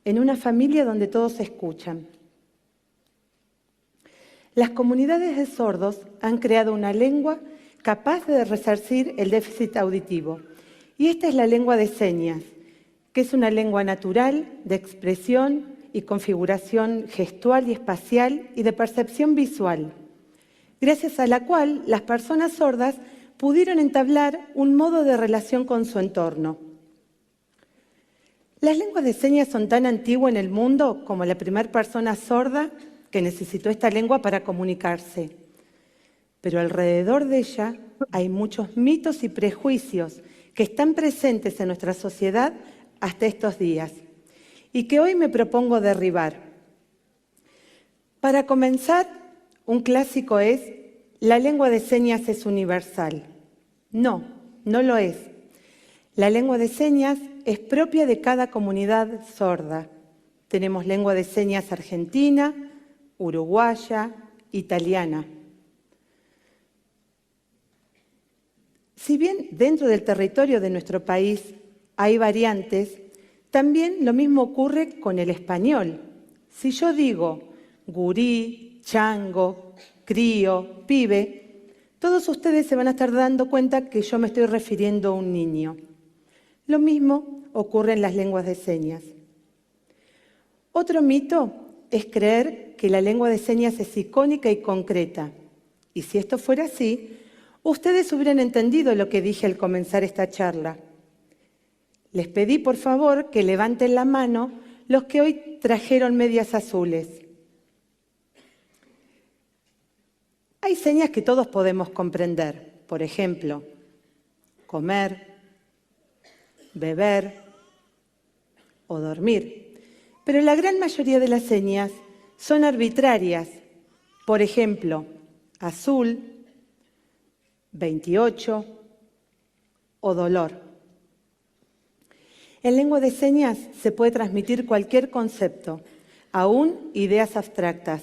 En una familia donde todos se escuchan. Las comunidades de sordos han creado una lengua capaz de resarcir el déficit auditivo. Y esta es la lengua de señas, que es una lengua natural de expresión y configuración gestual y espacial y de percepción visual, gracias a la cual las personas sordas pudieron entablar un modo de relación con su entorno. Las lenguas de señas son tan antiguas en el mundo como la primera persona sorda que necesitó esta lengua para comunicarse. Pero alrededor de ella hay muchos mitos y prejuicios que están presentes en nuestra sociedad hasta estos días y que hoy me propongo derribar. Para comenzar, un clásico es: la lengua de señas es universal. No, no lo es. La lengua de señas es propia de cada comunidad sorda. Tenemos lengua de señas argentina, uruguaya, italiana. Si bien dentro del territorio de nuestro país hay variantes, también lo mismo ocurre con el español. Si yo digo gurí, chango, crío, pibe, todos ustedes se van a estar dando cuenta que yo me estoy refiriendo a un niño. Lo mismo ocurre en las lenguas de señas. Otro mito es creer que la lengua de señas es icónica y concreta. Y si esto fuera así, ustedes hubieran entendido lo que dije al comenzar esta charla. Les pedí, por favor, que levanten la mano los que hoy trajeron medias azules. Hay señas que todos podemos comprender. Por ejemplo, comer, beber o dormir. Pero la gran mayoría de las señas son arbitrarias. Por ejemplo, azul, 28 o dolor. En lengua de señas se puede transmitir cualquier concepto, aún ideas abstractas.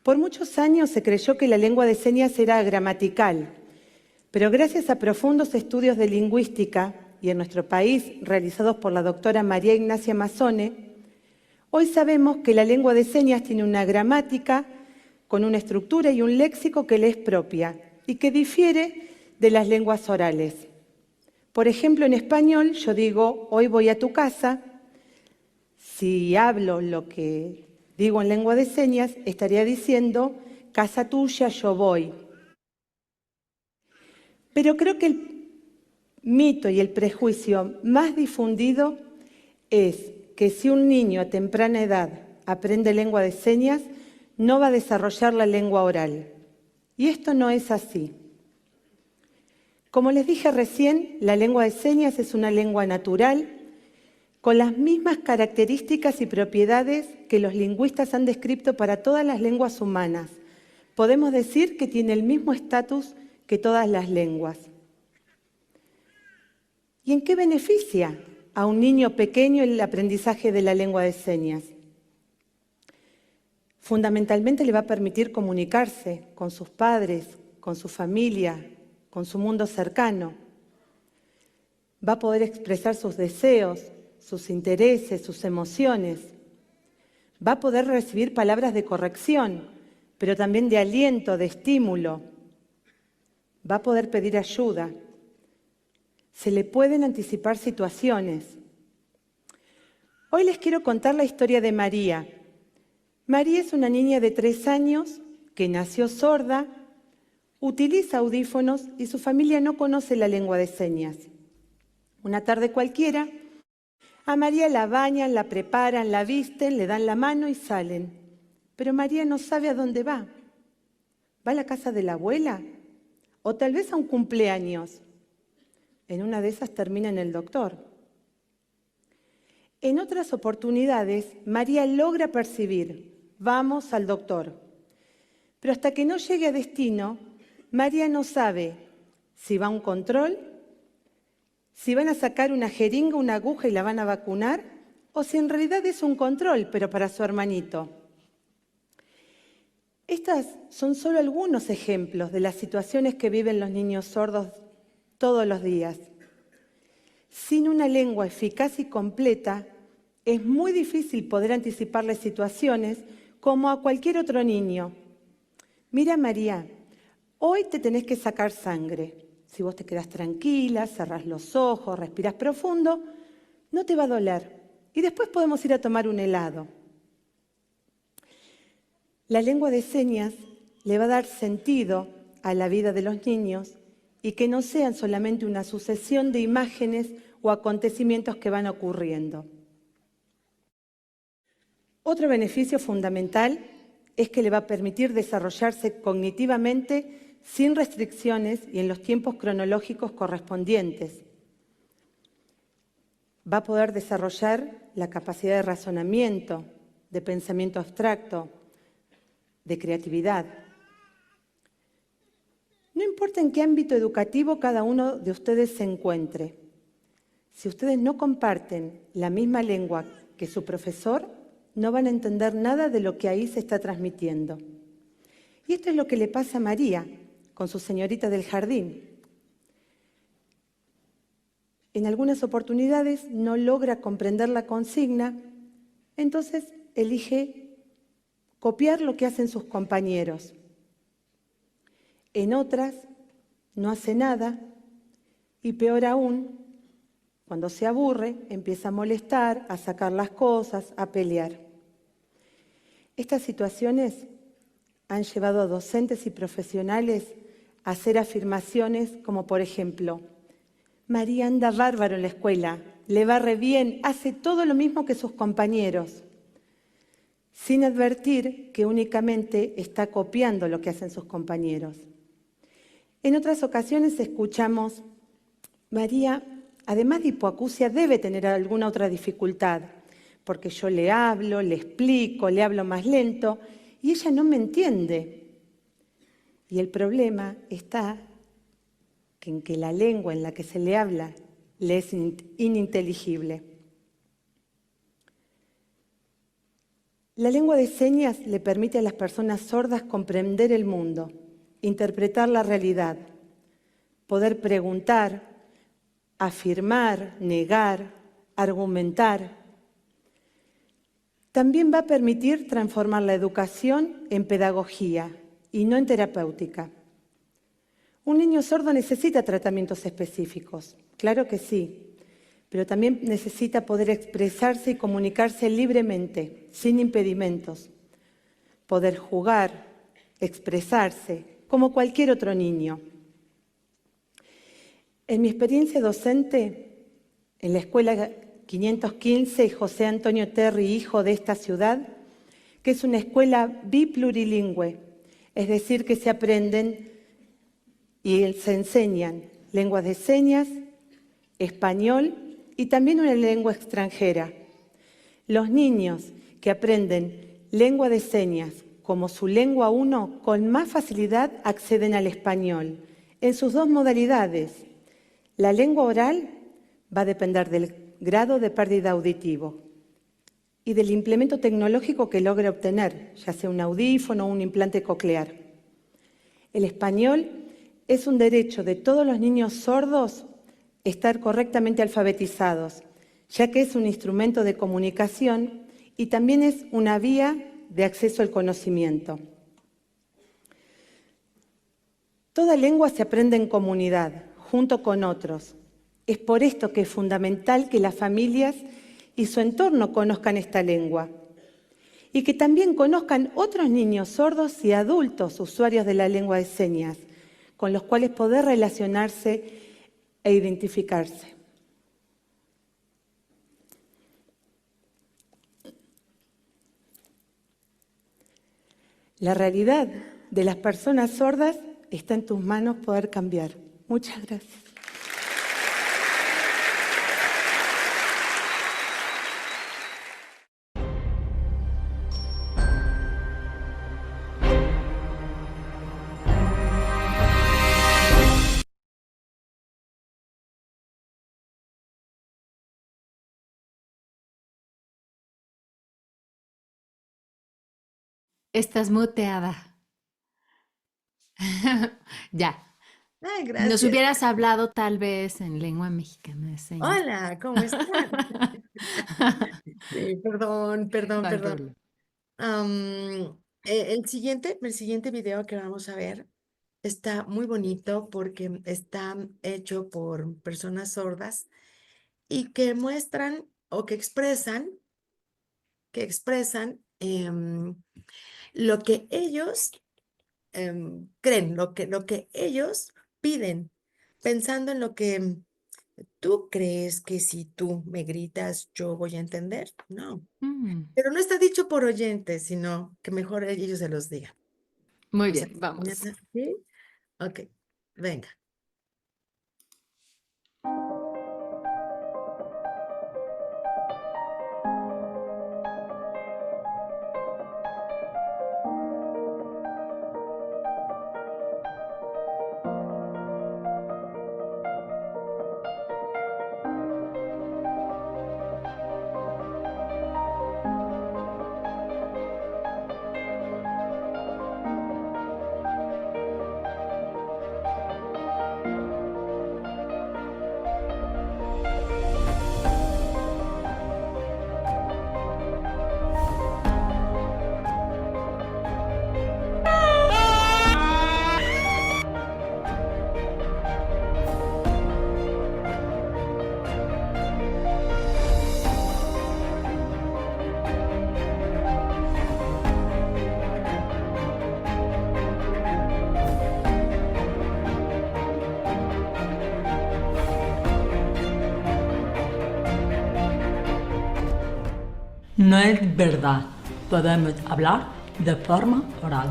Por muchos años se creyó que la lengua de señas era gramatical, pero gracias a profundos estudios de lingüística y en nuestro país realizados por la doctora María Ignacia Mazzone, hoy sabemos que la lengua de señas tiene una gramática con una estructura y un léxico que le es propia y que difiere de las lenguas orales. Por ejemplo, en español yo digo, hoy voy a tu casa. Si hablo lo que digo en lengua de señas, estaría diciendo, casa tuya, yo voy. Pero creo que el mito y el prejuicio más difundido es que si un niño a temprana edad aprende lengua de señas, no va a desarrollar la lengua oral. Y esto no es así. Como les dije recién, la lengua de señas es una lengua natural con las mismas características y propiedades que los lingüistas han descrito para todas las lenguas humanas. Podemos decir que tiene el mismo estatus que todas las lenguas. ¿Y en qué beneficia a un niño pequeño el aprendizaje de la lengua de señas? Fundamentalmente le va a permitir comunicarse con sus padres, con su familia, con su mundo cercano. Va a poder expresar sus deseos, sus intereses, sus emociones. Va a poder recibir palabras de corrección, pero también de aliento, de estímulo. Va a poder pedir ayuda. Se le pueden anticipar situaciones. Hoy les quiero contar la historia de María. María es una niña de 3 años que nació sorda, utiliza audífonos y su familia no conoce la lengua de señas. Una tarde cualquiera, a María la bañan, la preparan, la visten, le dan la mano y salen. Pero María no sabe a dónde va. ¿Va a la casa de la abuela? ¿O tal vez a un cumpleaños? En una de esas termina en el doctor. En otras oportunidades, María logra percibir, vamos al doctor. Pero hasta que no llegue a destino, María no sabe si va a un control, si van a sacar una jeringa, una aguja y la van a vacunar, o si en realidad es un control, pero para su hermanito. Estas son solo algunos ejemplos de las situaciones que viven los niños sordos todos los días. Sin una lengua eficaz y completa, es muy difícil poder anticiparles situaciones como a cualquier otro niño. Mira, María, hoy te tenés que sacar sangre. Si vos te quedás tranquila, cerrás los ojos, respirás profundo, no te va a doler. Y después podemos ir a tomar un helado. La lengua de señas le va a dar sentido a la vida de los niños y que no sean solamente una sucesión de imágenes o acontecimientos que van ocurriendo. Otro beneficio fundamental es que le va a permitir desarrollarse cognitivamente sin restricciones y en los tiempos cronológicos correspondientes. Va a poder desarrollar la capacidad de razonamiento, de pensamiento abstracto, de creatividad. No importa en qué ámbito educativo cada uno de ustedes se encuentre, si ustedes no comparten la misma lengua que su profesor, no van a entender nada de lo que ahí se está transmitiendo. Y esto es lo que le pasa a María con su señorita del jardín. En algunas oportunidades no logra comprender la consigna, entonces elige copiar lo que hacen sus compañeros. En otras no hace nada y peor aún, cuando se aburre, empieza a molestar, a sacar las cosas, a pelear. Estas situaciones han llevado a docentes y profesionales a hacer afirmaciones como, por ejemplo, María anda bárbaro en la escuela, le va re bien, hace todo lo mismo que sus compañeros, sin advertir que únicamente está copiando lo que hacen sus compañeros. En otras ocasiones escuchamos, María, además de hipoacusia, debe tener alguna otra dificultad, porque yo le hablo, le explico, le hablo más lento y ella no me entiende. Y el problema está en que la lengua en la que se le habla le es ininteligible. La lengua de señas le permite a las personas sordas comprender el mundo, interpretar la realidad, poder preguntar, afirmar, negar, argumentar. También va a permitir transformar la educación en pedagogía y no en terapéutica. Un niño sordo necesita tratamientos específicos, claro que sí, pero también necesita poder expresarse y comunicarse libremente, sin impedimentos, poder jugar, expresarse, como cualquier otro niño. En mi experiencia docente, en la Escuela 515 José Antonio Terry, hijo de esta ciudad, que es una escuela biplurilingüe, es decir, que se aprenden y se enseñan lenguas de señas, español y también una lengua extranjera. Los niños que aprenden lengua de señas como su lengua 1 con más facilidad acceden al español en sus dos modalidades. La lengua oral va a depender del grado de pérdida auditivo y del implemento tecnológico que logre obtener, ya sea un audífono o un implante coclear. El español es un derecho de todos los niños sordos estar correctamente alfabetizados, ya que es un instrumento de comunicación y también es una vía de acceso al conocimiento. Toda lengua se aprende en comunidad, junto con otros. Es por esto que es fundamental que las familias y su entorno conozcan esta lengua y que también conozcan otros niños sordos y adultos usuarios de la lengua de señas, con los cuales poder relacionarse e identificarse. La realidad de las personas sordas está en tus manos poder cambiar. Muchas gracias. Estás muteada. Ya. Ay, Nos gracias. hubieras hablado tal vez en lengua mexicana de señas. Hola, ¿cómo están? Sí, perdón. No hay problema. El siguiente video que vamos a ver está muy bonito porque está hecho por personas sordas y que muestran o que expresan lo que ellos creen, lo que ellos piden, pensando en lo que tú crees que si tú me gritas, yo voy a entender. No, pero no está dicho por oyentes, sino que mejor ellos se los digan. Muy O sea, bien, vamos. ¿sí? Ok, venga. No es verdad. Podemos hablar de forma oral.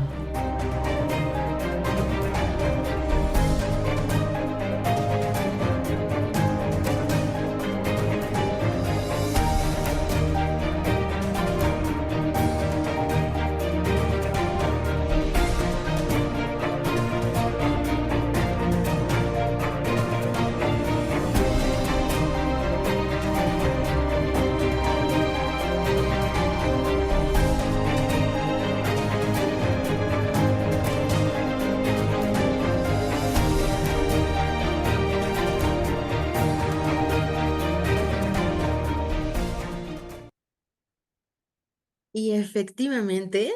Y efectivamente,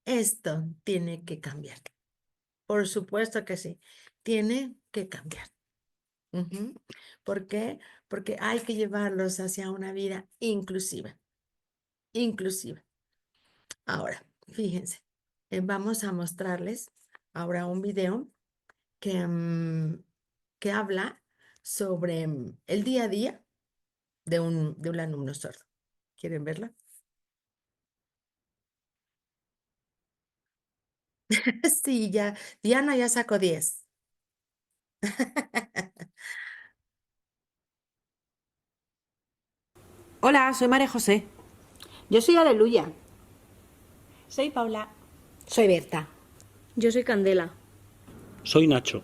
esto tiene que cambiar. Por supuesto que sí, tiene que cambiar. Ujú. ¿Por qué? Porque hay que llevarlos hacia una vida inclusiva. Inclusiva. Ahora, fíjense, vamos a mostrarles ahora un video que habla sobre el día a día de un alumno sordo. ¿Quieren verla? Sí, ya, Diana ya sacó 10. Hola, soy María José. Yo soy Aleluya. Soy Paula. Soy Berta. Yo soy Candela. Soy Nacho.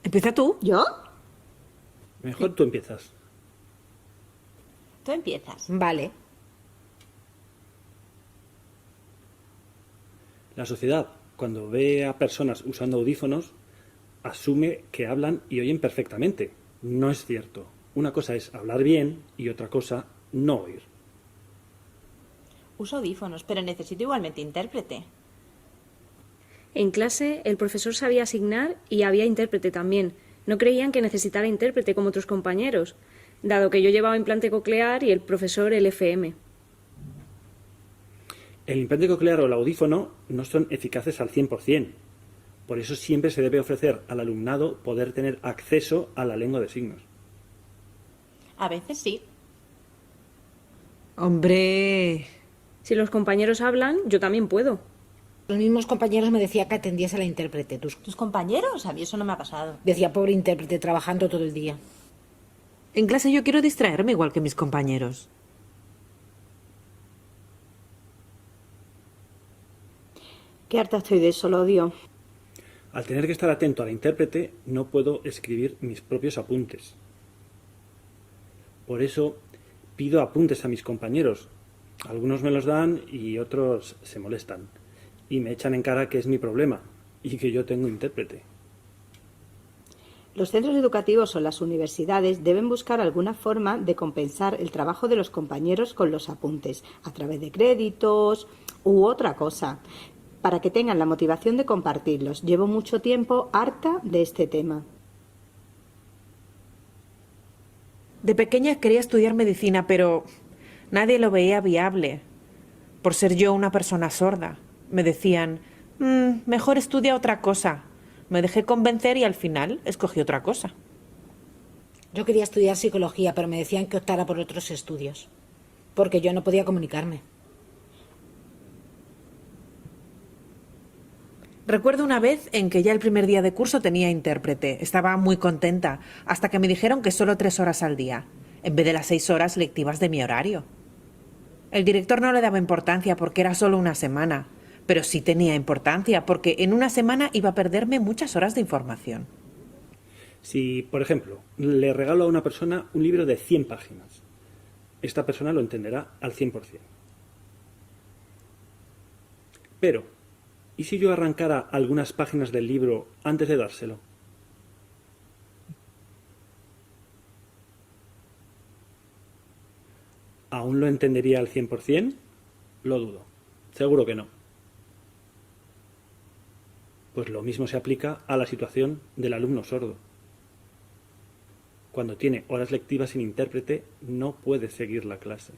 ¿Empieza tú? ¿Yo? Mejor tú empiezas. Tú empiezas. Vale. La sociedad, cuando ve a personas usando audífonos, asume que hablan y oyen perfectamente. No es cierto. Una cosa es hablar bien y otra cosa no oír. Uso audífonos, pero necesito igualmente intérprete. En clase, el profesor sabía asignar y había intérprete también. No creían que necesitara intérprete como otros compañeros, dado que yo llevaba implante coclear y el profesor el FM. El implante coclear o el audífono no son eficaces al 100%. Por eso siempre se debe ofrecer al alumnado poder tener acceso a la lengua de signos. A veces sí. Hombre... Si los compañeros hablan, yo también puedo. Los mismos compañeros me decían que atendías a la intérprete. ¿Tus compañeros? A mí eso no me ha pasado. Decía, pobre intérprete, trabajando todo el día. En clase yo quiero distraerme igual que mis compañeros. Qué harta estoy de eso, lo odio. Al tener que estar atento a la intérprete, no puedo escribir mis propios apuntes. Por eso pido apuntes a mis compañeros. Algunos me los dan y otros se molestan. Y me echan en cara que es mi problema y que yo tengo intérprete. Los centros educativos o las universidades deben buscar alguna forma de compensar el trabajo de los compañeros con los apuntes, a través de créditos u otra cosa, para que tengan la motivación de compartirlos. Llevo mucho tiempo harta de este tema. De pequeña quería estudiar medicina, pero nadie lo veía viable. Por ser yo una persona sorda. Me decían, mejor estudia otra cosa. Me dejé convencer y al final escogí otra cosa. Yo quería estudiar psicología, pero me decían que optara por otros estudios, porque yo no podía comunicarme. Recuerdo una vez en que ya el primer día de curso tenía intérprete. Estaba muy contenta, hasta que me dijeron que solo 3 horas al día, en vez de las 6 horas lectivas de mi horario. El director no le daba importancia porque era solo una semana, pero sí tenía importancia porque en una semana iba a perderme muchas horas de información. Si, por ejemplo, le regalo a una persona un libro de 100 páginas, esta persona lo entenderá al 100%. Pero, ¿y si yo arrancara algunas páginas del libro antes de dárselo? ¿Aún lo entendería al 100%? Lo dudo. Seguro que no. Pues lo mismo se aplica a la situación del alumno sordo. Cuando tiene horas lectivas sin intérprete, no puede seguir la clase.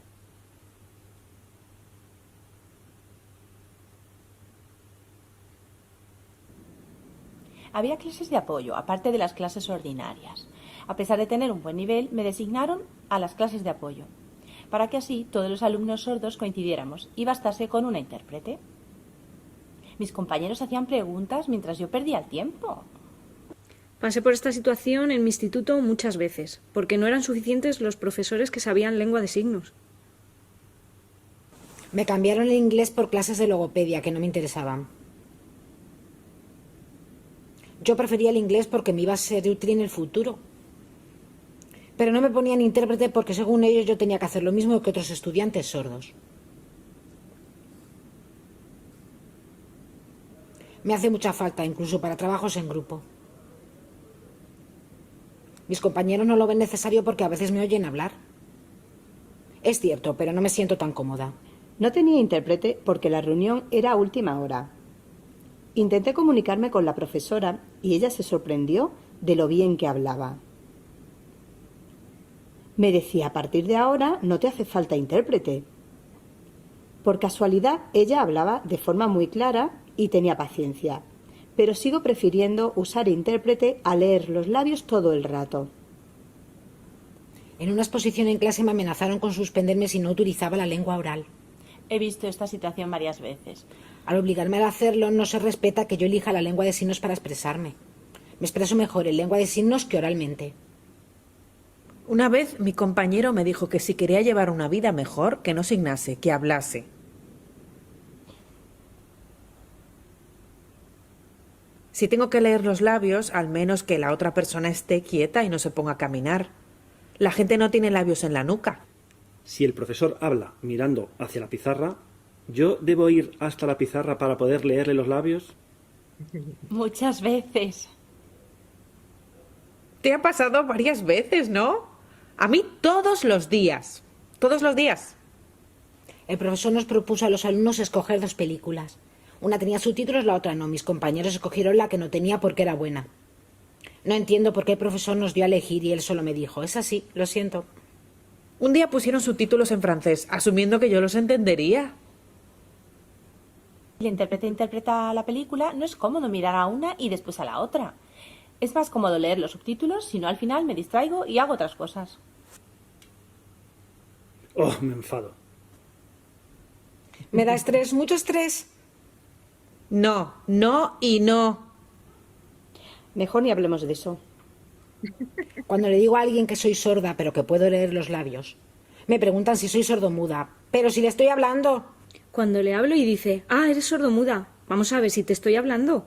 Había clases de apoyo, aparte de las clases ordinarias. A pesar de tener un buen nivel, me designaron a las clases de apoyo. para que así todos los alumnos sordos coincidiéramos y bastase con una intérprete. Mis compañeros hacían preguntas mientras yo perdía el tiempo. Pasé por esta situación en mi instituto muchas veces, porque no eran suficientes los profesores que sabían lengua de signos. Me cambiaron el inglés por clases de logopedia que no me interesaban. Yo prefería el inglés porque me iba a ser útil en el futuro. Pero no me ponían intérprete porque según ellos yo tenía que hacer lo mismo que otros estudiantes sordos. Me hace mucha falta, incluso para trabajos en grupo. Mis compañeros no lo ven necesario porque a veces me oyen hablar. Es cierto, pero no me siento tan cómoda. No tenía intérprete porque la reunión era a última hora. Intenté comunicarme con la profesora y ella se sorprendió de lo bien que hablaba. Me decía, a partir de ahora no te hace falta intérprete. Por casualidad, ella hablaba de forma muy clara y tenía paciencia, pero sigo prefiriendo usar intérprete a leer los labios todo el rato. En una exposición en clase me amenazaron con suspenderme si no utilizaba la lengua oral. He visto esta situación varias veces. Al obligarme a hacerlo, no se respeta que yo elija la lengua de signos para expresarme. Me expreso mejor en lengua de signos que oralmente. Una vez mi compañero me dijo que si quería llevar una vida mejor, que no signase, que hablase. Si tengo que leer los labios, al menos que la otra persona esté quieta y no se ponga a caminar. La gente no tiene labios en la nuca. Si el profesor habla mirando hacia la pizarra, ¿yo debo ir hasta la pizarra para poder leerle los labios? Muchas veces. Te ha pasado varias veces, ¿no? A mí todos los días. Todos los días. El profesor nos propuso a los alumnos escoger 2 películas. Una tenía subtítulos, la otra no. Mis compañeros escogieron la que no tenía porque era buena. No entiendo por qué el profesor nos dio a elegir y él solo me dijo, es así, lo siento. Un día pusieron subtítulos en francés, asumiendo que yo los entendería. El intérprete interpreta la película, no es cómodo mirar a una y después a la otra. Es más cómodo leer los subtítulos, si no al final me distraigo y hago otras cosas. Oh, me enfado. ¿Me da estrés? ¿Mucho estrés? No, no y no. Mejor ni hablemos de eso. Cuando le digo a alguien que soy sorda, pero que puedo leer los labios, me preguntan si soy sordomuda. Pero si le estoy hablando. Cuando le hablo y dice, ah, eres sordomuda, vamos a ver si te estoy hablando.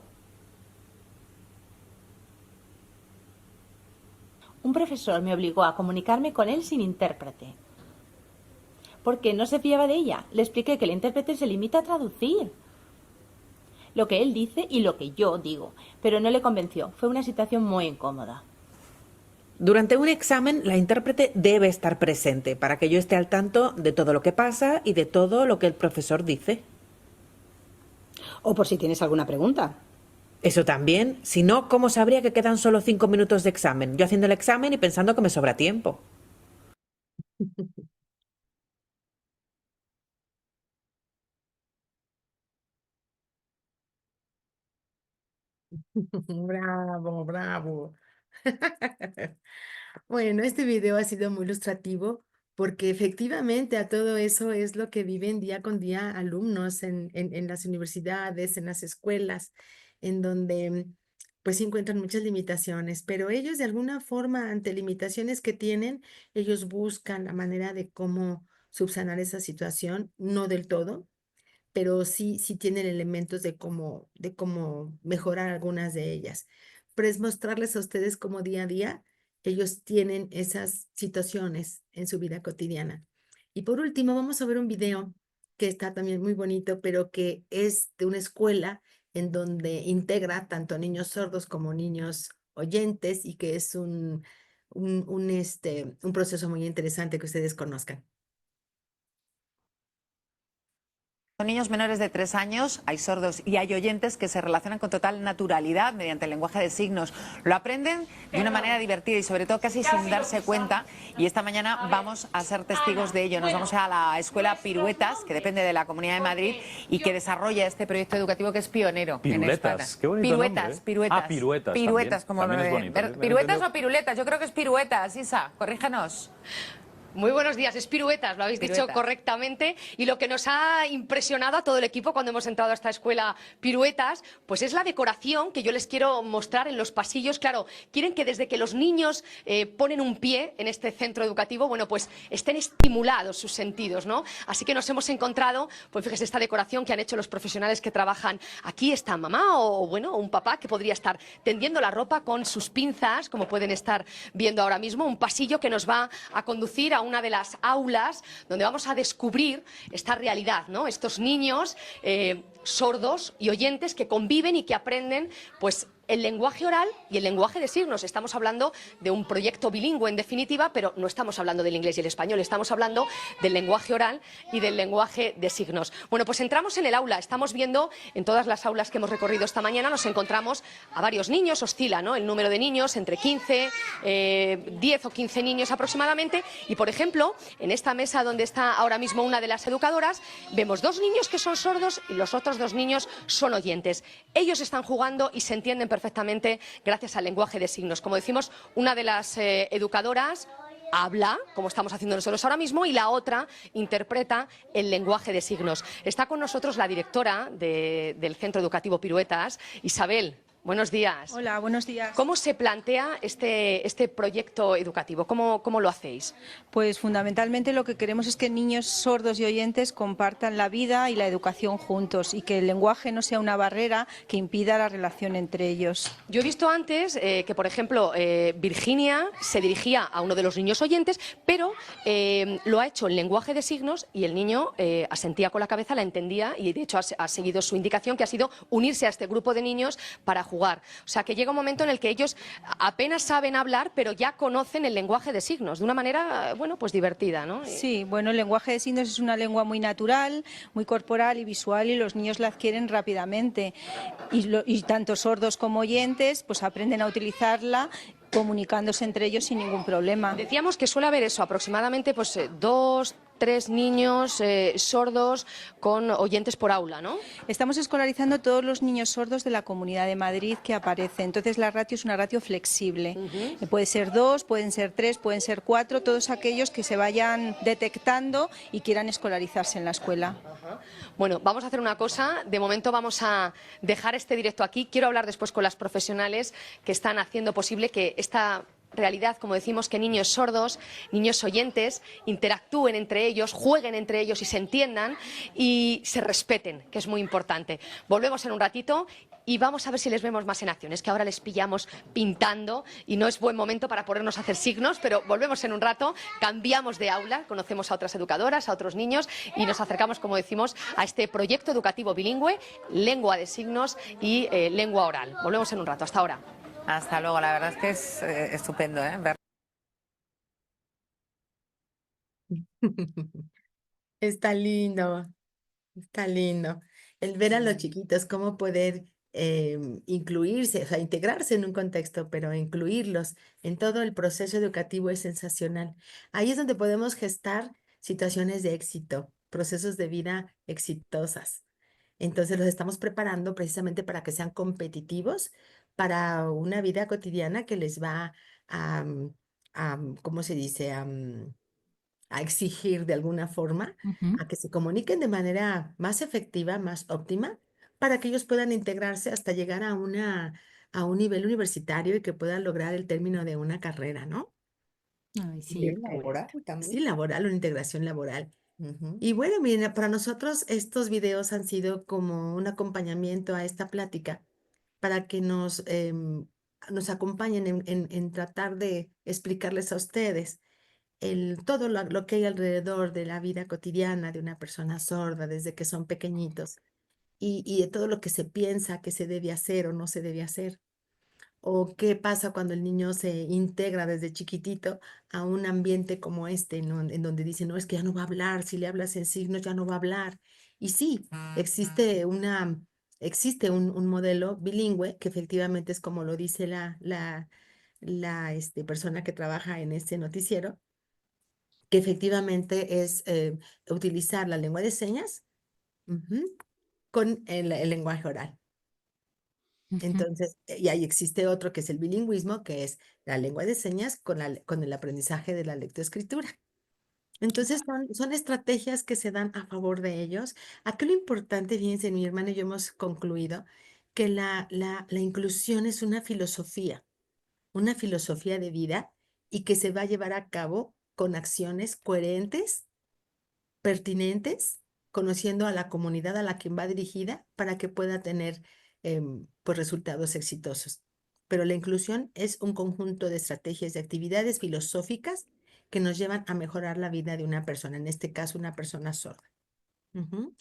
Un profesor me obligó a comunicarme con él sin intérprete. Porque no se fiaba de ella. Le expliqué que el intérprete se limita a traducir lo que él dice y lo que yo digo, pero no le convenció. Fue una situación muy incómoda. Durante un examen, la intérprete debe estar presente para que yo esté al tanto de todo lo que pasa y de todo lo que el profesor dice. O por si tienes alguna pregunta. Eso también. Si no, ¿cómo sabría que quedan solo 5 minutos de examen? Yo haciendo el examen y pensando que me sobra tiempo. Bravo, bravo. Bueno, este video ha sido muy ilustrativo porque efectivamente a todo eso es lo que viven día con día alumnos en las universidades, en las escuelas, en donde pues se encuentran muchas limitaciones, pero ellos de alguna forma ante limitaciones que tienen, ellos buscan la manera de cómo subsanar esa situación, no del todo, pero sí tienen elementos de cómo mejorar algunas de ellas. Pero es mostrarles a ustedes cómo día a día ellos tienen esas situaciones en su vida cotidiana. Y por último, vamos a ver un video que está también muy bonito, pero que es de una escuela en donde integra tanto niños sordos como niños oyentes y que es un proceso muy interesante que ustedes conozcan. Son niños menores de 3 años, hay sordos y hay oyentes que se relacionan con total naturalidad mediante el lenguaje de signos. Lo aprenden de una manera divertida y sobre todo casi sin darse cuenta. Y esta mañana vamos a ser testigos de ello. Nos vamos a la escuela Piruetas, que depende de la Comunidad de Madrid y que desarrolla este proyecto educativo que es pionero en España. Qué bonito Piruetas, nombre, ¿eh? piruetas. Ah, piruetas. Piruetas, también. como También es bonito, ¿eh? ¿Piruetas o piruletas? Yo creo que es piruetas, Isa, corrígenos. Muy buenos días, es piruetas, lo habéis dicho Piruetas. correctamente. Y lo que nos ha impresionado a todo el equipo cuando hemos entrado a esta escuela piruetas, pues es la decoración que yo les quiero mostrar en los pasillos. Claro, quieren que desde que los niños ponen un pie en este centro educativo, bueno, pues estén estimulados sus sentidos, ¿no? Así que nos hemos encontrado, pues fíjese, esta decoración que han hecho los profesionales que trabajan aquí. Está mamá o, bueno, un papá que podría estar tendiendo la ropa con sus pinzas, como pueden estar viendo ahora mismo. Un pasillo que nos va a conducir a una de las aulas donde vamos a descubrir esta realidad, ¿no? Estos niños sordos y oyentes que conviven y que aprenden, pues, el lenguaje oral y el lenguaje de signos. Estamos hablando de un proyecto bilingüe, en definitiva, pero no estamos hablando del inglés y el español, estamos hablando del lenguaje oral y del lenguaje de signos. Bueno, pues entramos en el aula. Estamos viendo en todas las aulas que hemos recorrido esta mañana, nos encontramos a varios niños, oscila, ¿no?, el número de niños, entre 15, 10 o 15 niños aproximadamente. Y, por ejemplo, en esta mesa donde está ahora mismo una de las educadoras, vemos 2 niños que son sordos y los otros 2 niños son oyentes. Ellos están jugando y se entienden perfectamente gracias al lenguaje de signos. Como decimos, una de las educadoras habla, como estamos haciendo nosotros ahora mismo, y la otra interpreta el lenguaje de signos. Está con nosotros la directora del Centro Educativo Piruetas, Isabel. Buenos días. Hola, buenos días. ¿Cómo se plantea este proyecto educativo? ¿Cómo lo hacéis? Pues fundamentalmente lo que queremos es que niños sordos y oyentes compartan la vida y la educación juntos y que el lenguaje no sea una barrera que impida la relación entre ellos. Yo he visto antes que, por ejemplo, Virginia se dirigía a uno de los niños oyentes, pero lo ha hecho en lenguaje de signos y el niño asentía con la cabeza, la entendía y, de hecho, ha seguido su indicación, que ha sido unirse a este grupo de niños para jugar. O sea, que llega un momento en el que ellos apenas saben hablar, pero ya conocen el lenguaje de signos de una manera, bueno, pues divertida, ¿no? Sí, bueno, el lenguaje de signos es una lengua muy natural, muy corporal y visual, y los niños la adquieren rápidamente. Y tanto sordos como oyentes pues aprenden a utilizarla comunicándose entre ellos sin ningún problema. Decíamos que suele haber eso, aproximadamente pues 2, 3 niños sordos con oyentes por aula, ¿no? Estamos escolarizando todos los niños sordos de la Comunidad de Madrid que aparecen. Entonces la ratio es una ratio flexible. Puede ser 2, pueden ser 3, pueden ser 4, todos aquellos que se vayan detectando y quieran escolarizarse en la escuela. Bueno, vamos a hacer una cosa. De momento vamos a dejar este directo aquí. Quiero hablar después con las profesionales que están haciendo posible que esta realidad, como decimos, que niños sordos, niños oyentes, interactúen entre ellos, jueguen entre ellos y se entiendan y se respeten, que es muy importante. Volvemos en un ratito y vamos a ver si les vemos más en acción. Es que ahora les pillamos pintando y no es buen momento para ponernos a hacer signos, pero volvemos en un rato, cambiamos de aula, conocemos a otras educadoras, a otros niños y nos acercamos, como decimos, a este proyecto educativo bilingüe, lengua de signos y lengua oral. Volvemos en un rato. Hasta ahora. Hasta luego, la verdad es que es estupendo, ¿eh? Está lindo, está lindo. El ver a los chiquitos, cómo poder incluirse, o sea, integrarse en un contexto, pero incluirlos en todo el proceso educativo es sensacional. Ahí es donde podemos gestar situaciones de éxito, procesos de vida exitosas. Entonces los estamos preparando precisamente para que sean competitivos para una vida cotidiana que les va ¿cómo se dice? A exigir de alguna forma, a que se comuniquen de manera más efectiva, más óptima, para que ellos puedan integrarse hasta llegar a un nivel universitario y que puedan lograr el término de una carrera, ¿no? Ay, sí. Nivel laboral también. Sí, laboral, una integración laboral. Y bueno, miren, para nosotros estos videos han sido como un acompañamiento a esta plática para que nos acompañen en tratar de explicarles a ustedes todo lo que hay alrededor de la vida cotidiana de una persona sorda desde que son pequeñitos y de todo lo que se piensa que se debe hacer o no se debe hacer. O qué pasa cuando el niño se integra desde chiquitito a un ambiente como este, ¿no? En donde dice, no, es que ya no va a hablar, si le hablas en signos ya no va a hablar. Y sí, existe un modelo bilingüe que efectivamente es como lo dice la persona que trabaja en este noticiero, que efectivamente es utilizar la lengua de señas con el lenguaje oral. Entonces, y ahí existe otro que es el bilingüismo, que es la lengua de señas con el aprendizaje de la lectoescritura. Entonces son estrategias que se dan a favor de ellos. Aquí lo importante, fíjense, mi hermana y yo hemos concluido que la inclusión es una filosofía de vida y que se va a llevar a cabo con acciones coherentes, pertinentes, conociendo a la comunidad a la que va dirigida para que pueda tener pues resultados exitosos. Pero la inclusión es un conjunto de estrategias y actividades filosóficas que nos llevan a mejorar la vida de una persona, en este caso una persona sorda. Ujú.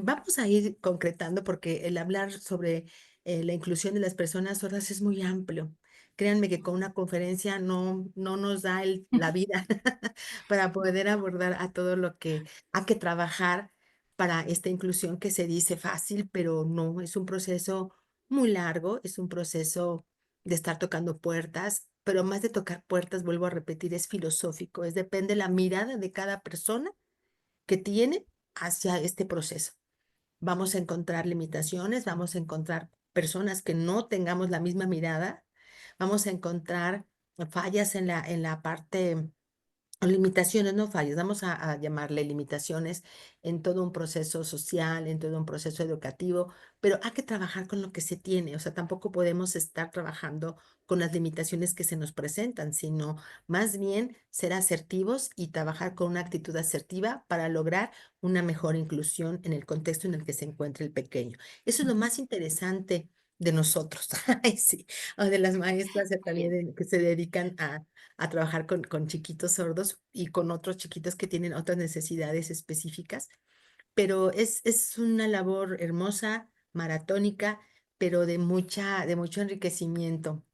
Vamos a ir concretando porque el hablar sobre la inclusión de las personas sordas es muy amplio. Créanme que con una conferencia no nos da la vida para poder abordar a todo lo que hay que trabajar para esta inclusión que se dice fácil, pero no, es un proceso muy largo, es un proceso de estar tocando puertas, pero más de tocar puertas, vuelvo a repetir, es filosófico, es depende la mirada de cada persona que tiene hacia este proceso. Vamos a encontrar limitaciones, vamos a encontrar personas que no tengamos la misma mirada, vamos a encontrar fallas en la parte o limitaciones, no fallas, vamos a llamarle limitaciones en todo un proceso social, en todo un proceso educativo, pero hay que trabajar con lo que se tiene, o sea, tampoco podemos estar trabajando con las limitaciones que se nos presentan, sino más bien ser asertivos y trabajar con una actitud asertiva para lograr una mejor inclusión en el contexto en el que se encuentra el pequeño. Eso es lo más interesante de nosotros, ay, sí, o de las maestras también que se dedican a trabajar con chiquitos sordos y con otros chiquitos que tienen otras necesidades específicas, pero es una labor hermosa, maratónica, pero de mucho enriquecimiento.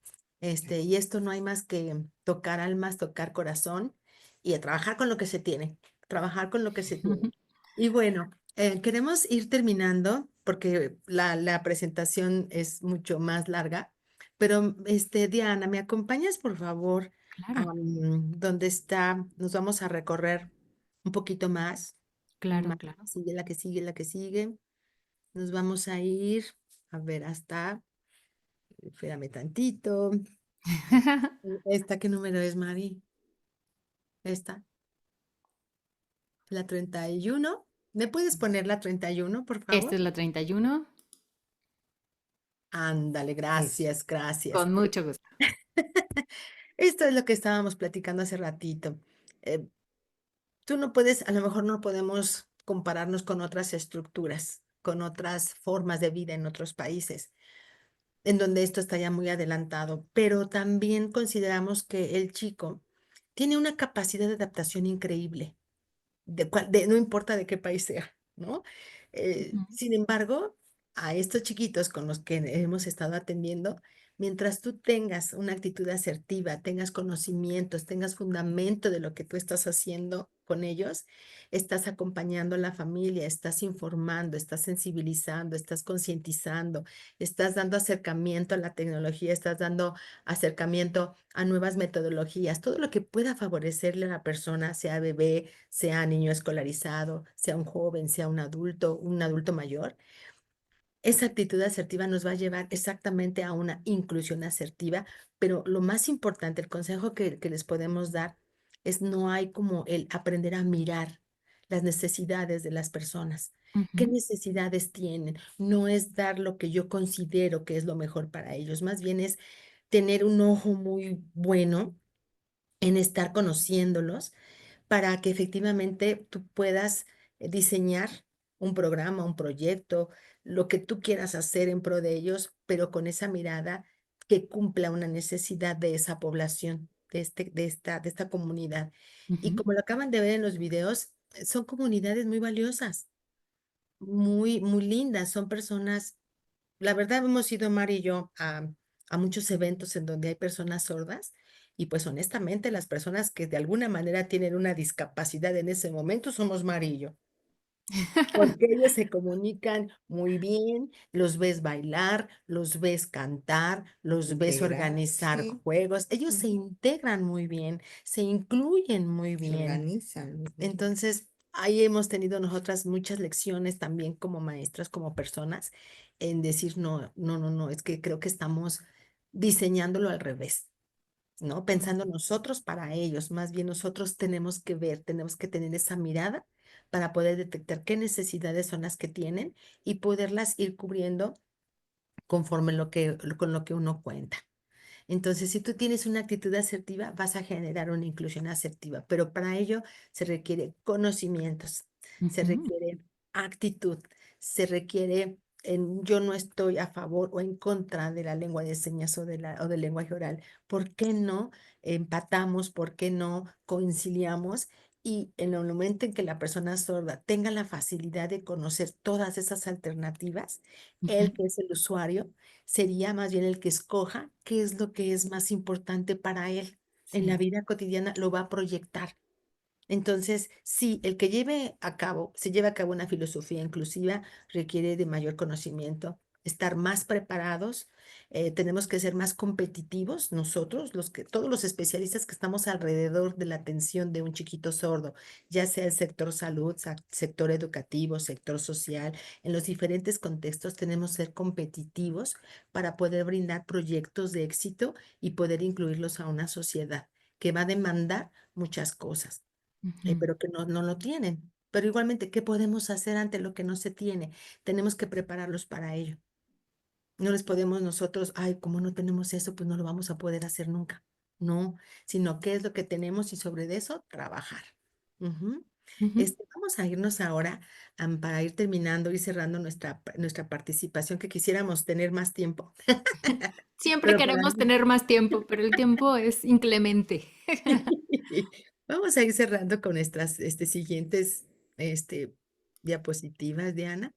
Y esto no hay más que tocar almas, tocar corazón y a trabajar con lo que se tiene, trabajar con lo que se tiene. Y bueno, queremos ir terminando porque la presentación es mucho más larga, pero Diana, ¿me acompañas por favor a Claro, donde está? Nos vamos a recorrer un poquito más. claro, claro. Sigue la que sigue, la que sigue. Nos vamos a ir, a ver, hasta, espérame tantito. ¿Esta qué número es, Mari? Esta, la 31. ¿Me puedes poner la 31, por Esta favor? es la 31. Ándale, gracias, gracias. Con mucho gusto. Esto es lo que estábamos platicando hace ratito. Eh, Tú no puedes, a lo mejor no podemos compararnos con otras estructuras, con otras formas de vida en otros países, en donde esto está ya muy adelantado, pero también consideramos que el chico tiene una capacidad de adaptación increíble, no importa de qué país sea, ¿no? Ujú. Sin embargo, a estos chiquitos con los que hemos estado atendiendo, mientras tú tengas una actitud asertiva, tengas conocimientos, tengas fundamento de lo que tú estás haciendo con ellos, estás acompañando a la familia, estás informando, estás sensibilizando, estás concientizando, estás dando acercamiento a la tecnología, estás dando acercamiento a nuevas metodologías, todo lo que pueda favorecerle a la persona, sea bebé, sea niño escolarizado, sea un joven, sea un adulto mayor. Esa actitud asertiva nos va a llevar exactamente a una inclusión asertiva, pero lo más importante, el consejo que les podemos dar es no hay como el aprender a mirar las necesidades de las personas. ¿Qué Ujú. necesidades tienen? No es dar lo que yo considero que es lo mejor para ellos, más bien es tener un ojo muy bueno en estar conociéndolos para que efectivamente tú puedas diseñar un programa, un proyecto, lo que tú quieras hacer en pro de ellos, pero con esa mirada que cumpla una necesidad de esa población, de esta comunidad. Y Ujú. como lo acaban de ver en los videos, son comunidades muy valiosas, muy, muy lindas, son personas, la verdad hemos ido Mar y yo a muchos eventos en donde hay personas sordas y pues honestamente las personas que de alguna manera tienen una discapacidad en ese momento somos Mar y yo, porque ellos se comunican muy bien, los ves bailar, los ves cantar, los ves Integrar, organizar sí. juegos, ellos se Ujú. integran muy bien, se incluyen muy Se bien. organizan. Ujú. Entonces, ahí hemos tenido nosotras muchas lecciones también como maestras, como personas, en decir, no, no, no, no, es que creo que estamos diseñándolo al revés. ¿no? Pensando nosotros para ellos, más bien nosotros tenemos que ver, tenemos que tener esa mirada para poder detectar qué necesidades son las que tienen y poderlas ir cubriendo conforme con lo que uno cuenta. Entonces, si tú tienes una actitud asertiva, vas a generar una inclusión asertiva, pero para ello se requiere conocimientos, se Ujú. requiere actitud, se requiere, yo no estoy a favor o en contra de la lengua de señas o del lenguaje oral. ¿Por qué no empatamos? ¿Por qué no conciliamos? Y en el momento en que la persona sorda tenga la facilidad de conocer todas esas alternativas, Ujú. él que es el usuario, sería más bien el que escoja qué es lo que es más importante para él. En la Sí. vida cotidiana lo va a proyectar. Entonces, sí, el que se lleve a cabo una filosofía inclusiva requiere de mayor conocimiento, estar más preparados, tenemos que ser más competitivos nosotros, todos los especialistas que estamos alrededor de la atención de un chiquito sordo, ya sea el sector salud, sector educativo, sector social, en los diferentes contextos tenemos que ser competitivos para poder brindar proyectos de éxito y poder incluirlos a una sociedad que va a demandar muchas cosas, Ujú. pero que no lo tienen. Pero igualmente, ¿qué podemos hacer ante lo que no se tiene? Tenemos que prepararlos para ello. No les podemos nosotros, ay, como no tenemos eso, pues no lo vamos a poder hacer nunca. No, sino qué es lo que tenemos y sobre eso trabajar. Ujú. Ujú. Vamos a irnos ahora para ir terminando y cerrando nuestra participación, que quisiéramos tener más tiempo. Siempre Pero para queremos mí, tener más tiempo, pero el tiempo es inclemente. vamos a ir cerrando con nuestras siguientes este, diapositivas, Diana.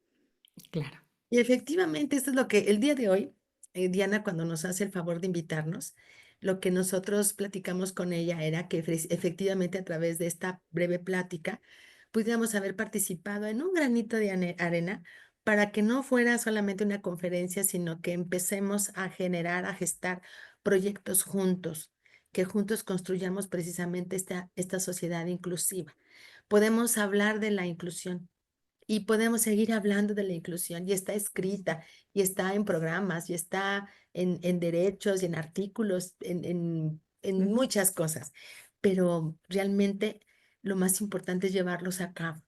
Claro. Y efectivamente, esto es lo que el día de hoy, Diana, cuando nos hace el favor de invitarnos, lo que nosotros platicamos con ella era que efectivamente a través de esta breve plática pudiéramos haber participado en un granito de arena para que no fuera solamente una conferencia, sino que empecemos a generar, a gestar proyectos juntos, que juntos construyamos precisamente esta sociedad inclusiva. Podemos hablar de la inclusión y podemos seguir hablando de la inclusión y está escrita y está en programas y está en derechos y en artículos, en muchas cosas, pero realmente lo más importante es llevarlos a cabo.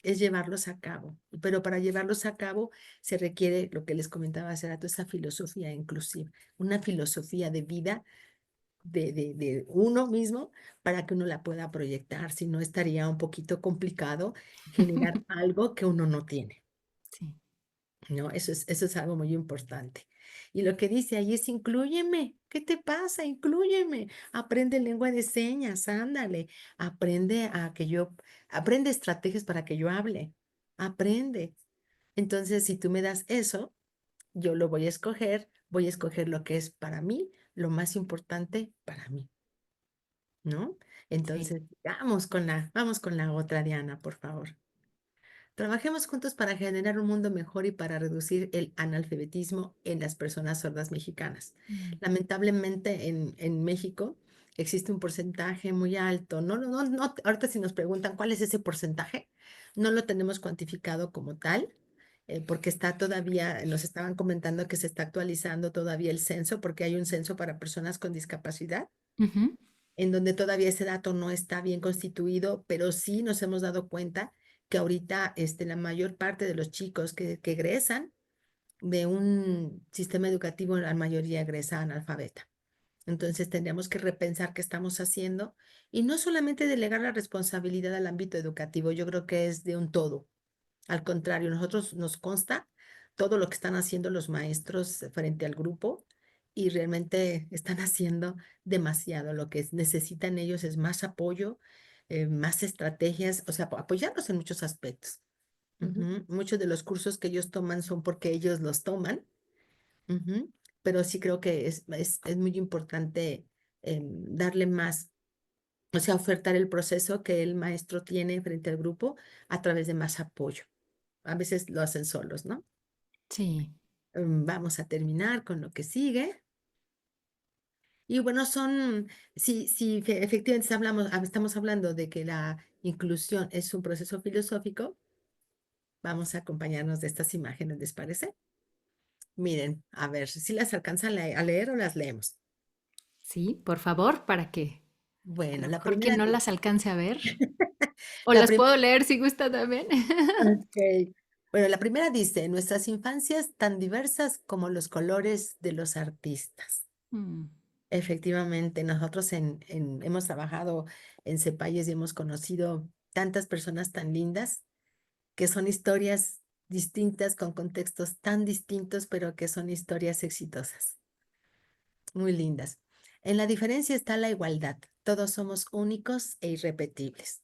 Es llevarlos a cabo, pero para llevarlos a cabo se requiere lo que les comentaba hace rato, esa filosofía inclusiva, una filosofía de vida de uno mismo para que uno la pueda proyectar, si no estaría un poquito complicado generar algo que uno no tiene, Sí. ¿no? Eso es algo muy importante. Y lo que dice ahí es inclúyeme, ¿qué te pasa? Inclúyeme, aprende lengua de señas, ándale, aprende estrategias para que yo hable, aprende. Entonces, si tú me das eso, yo lo voy a escoger lo que es para mí, lo más importante para mí. ¿No? Sí. Entonces, vamos con la otra, Diana, por favor. Trabajemos juntos para generar un mundo mejor y para reducir el analfabetismo en las personas sordas mexicanas. Mm. Lamentablemente en México existe un porcentaje muy alto. Ahorita si nos preguntan cuál es ese porcentaje, no lo tenemos cuantificado como tal, porque está todavía, nos estaban comentando que se está actualizando todavía el censo, porque hay un censo para personas con discapacidad Ujú. en donde todavía ese dato no está bien constituido, pero sí nos hemos dado cuenta que ahorita la mayor parte de los chicos que egresan de un sistema educativo, la mayoría egresa analfabeta. Entonces tendríamos que repensar qué estamos haciendo y no solamente delegar la responsabilidad al ámbito educativo, yo creo que es de un todo. Al contrario, nosotros nos consta todo lo que están haciendo los maestros frente al grupo y realmente están haciendo demasiado. Lo que necesitan ellos es más apoyo, más estrategias, o sea, apoyarlos en muchos aspectos. Ujú. Muchos de los cursos que ellos toman son porque ellos los toman, ujú, pero sí creo que es muy importante darle más, o sea, ofertar el proceso que el maestro tiene frente al grupo a través de más apoyo. A veces lo hacen solos, ¿no? Sí. Vamos a terminar con lo que sigue. Y bueno, si efectivamente estamos hablando de que la inclusión es un proceso filosófico, vamos a acompañarnos de estas imágenes, ¿les parece? Miren, a ver si las alcanzan a leer o las leemos. Sí, por favor, para que Bueno, la mejor quien primera, no las alcance a ver. O la las prim- puedo leer si gusta también. Ok. Bueno, la primera dice, nuestras infancias tan diversas como los colores de los artistas. Mm, Efectivamente, nosotros hemos trabajado en Cepalles y hemos conocido tantas personas tan lindas que son historias distintas con contextos tan distintos, pero que son historias exitosas, muy lindas. En la diferencia está la igualdad. Todos somos únicos e irrepetibles.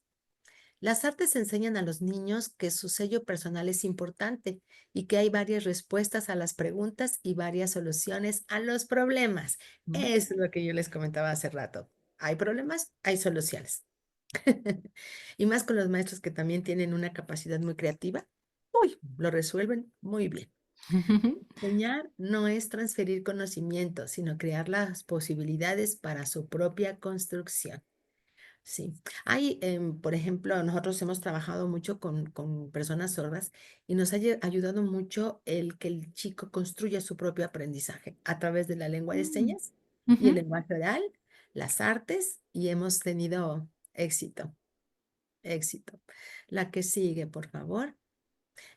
Las artes enseñan a los niños que su sello personal es importante y que hay varias respuestas a las preguntas y varias soluciones a los problemas. mm. Es lo que yo les comentaba hace rato. Hay problemas, hay soluciones. Y más con los maestros que también tienen una capacidad muy creativa. Uy, lo resuelven muy bien. Enseñar no es transferir conocimiento, sino crear las posibilidades para su propia construcción. Sí. Hay, por ejemplo, nosotros hemos trabajado mucho con personas sordas y nos ha ayudado mucho el que el chico construya su propio aprendizaje a través de la lengua de Mm, señas y el ujú. lenguaje oral, las artes, y hemos tenido éxito, éxito. La que sigue, por favor.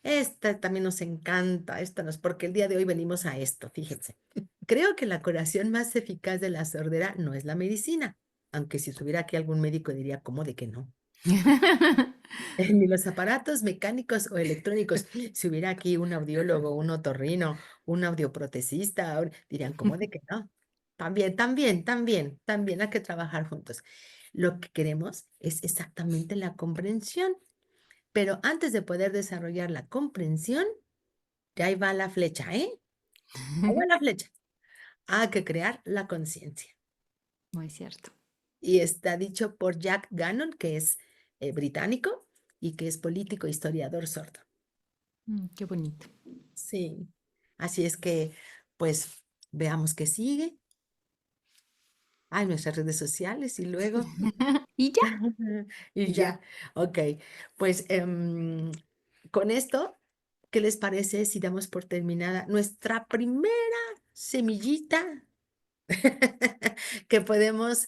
Esta también nos encanta, porque el día de hoy venimos a esto, fíjense. Creo que la curación más eficaz de la sordera no es la medicina, aunque si estuviera aquí algún médico diría, ¿cómo de que no? Ni los aparatos mecánicos o electrónicos. Si hubiera aquí un audiólogo, un otorrino, un audioprotesista, dirían, ¿cómo de que no? También hay que trabajar juntos. Lo que queremos es exactamente la comprensión, pero antes de poder desarrollar la comprensión, ya ahí va la flecha, ¿eh? Ahí va la flecha. Hay que crear la conciencia. Muy cierto. Y está dicho por Jack Gannon, que es británico y que es político e historiador sordo. Qué bonito. Sí. Así es que, pues, veamos qué sigue. Ay, nuestras redes sociales y luego. Y ya. Y ya. Ok. Pues con esto, ¿qué les parece si damos por terminada nuestra primera semillita que podemos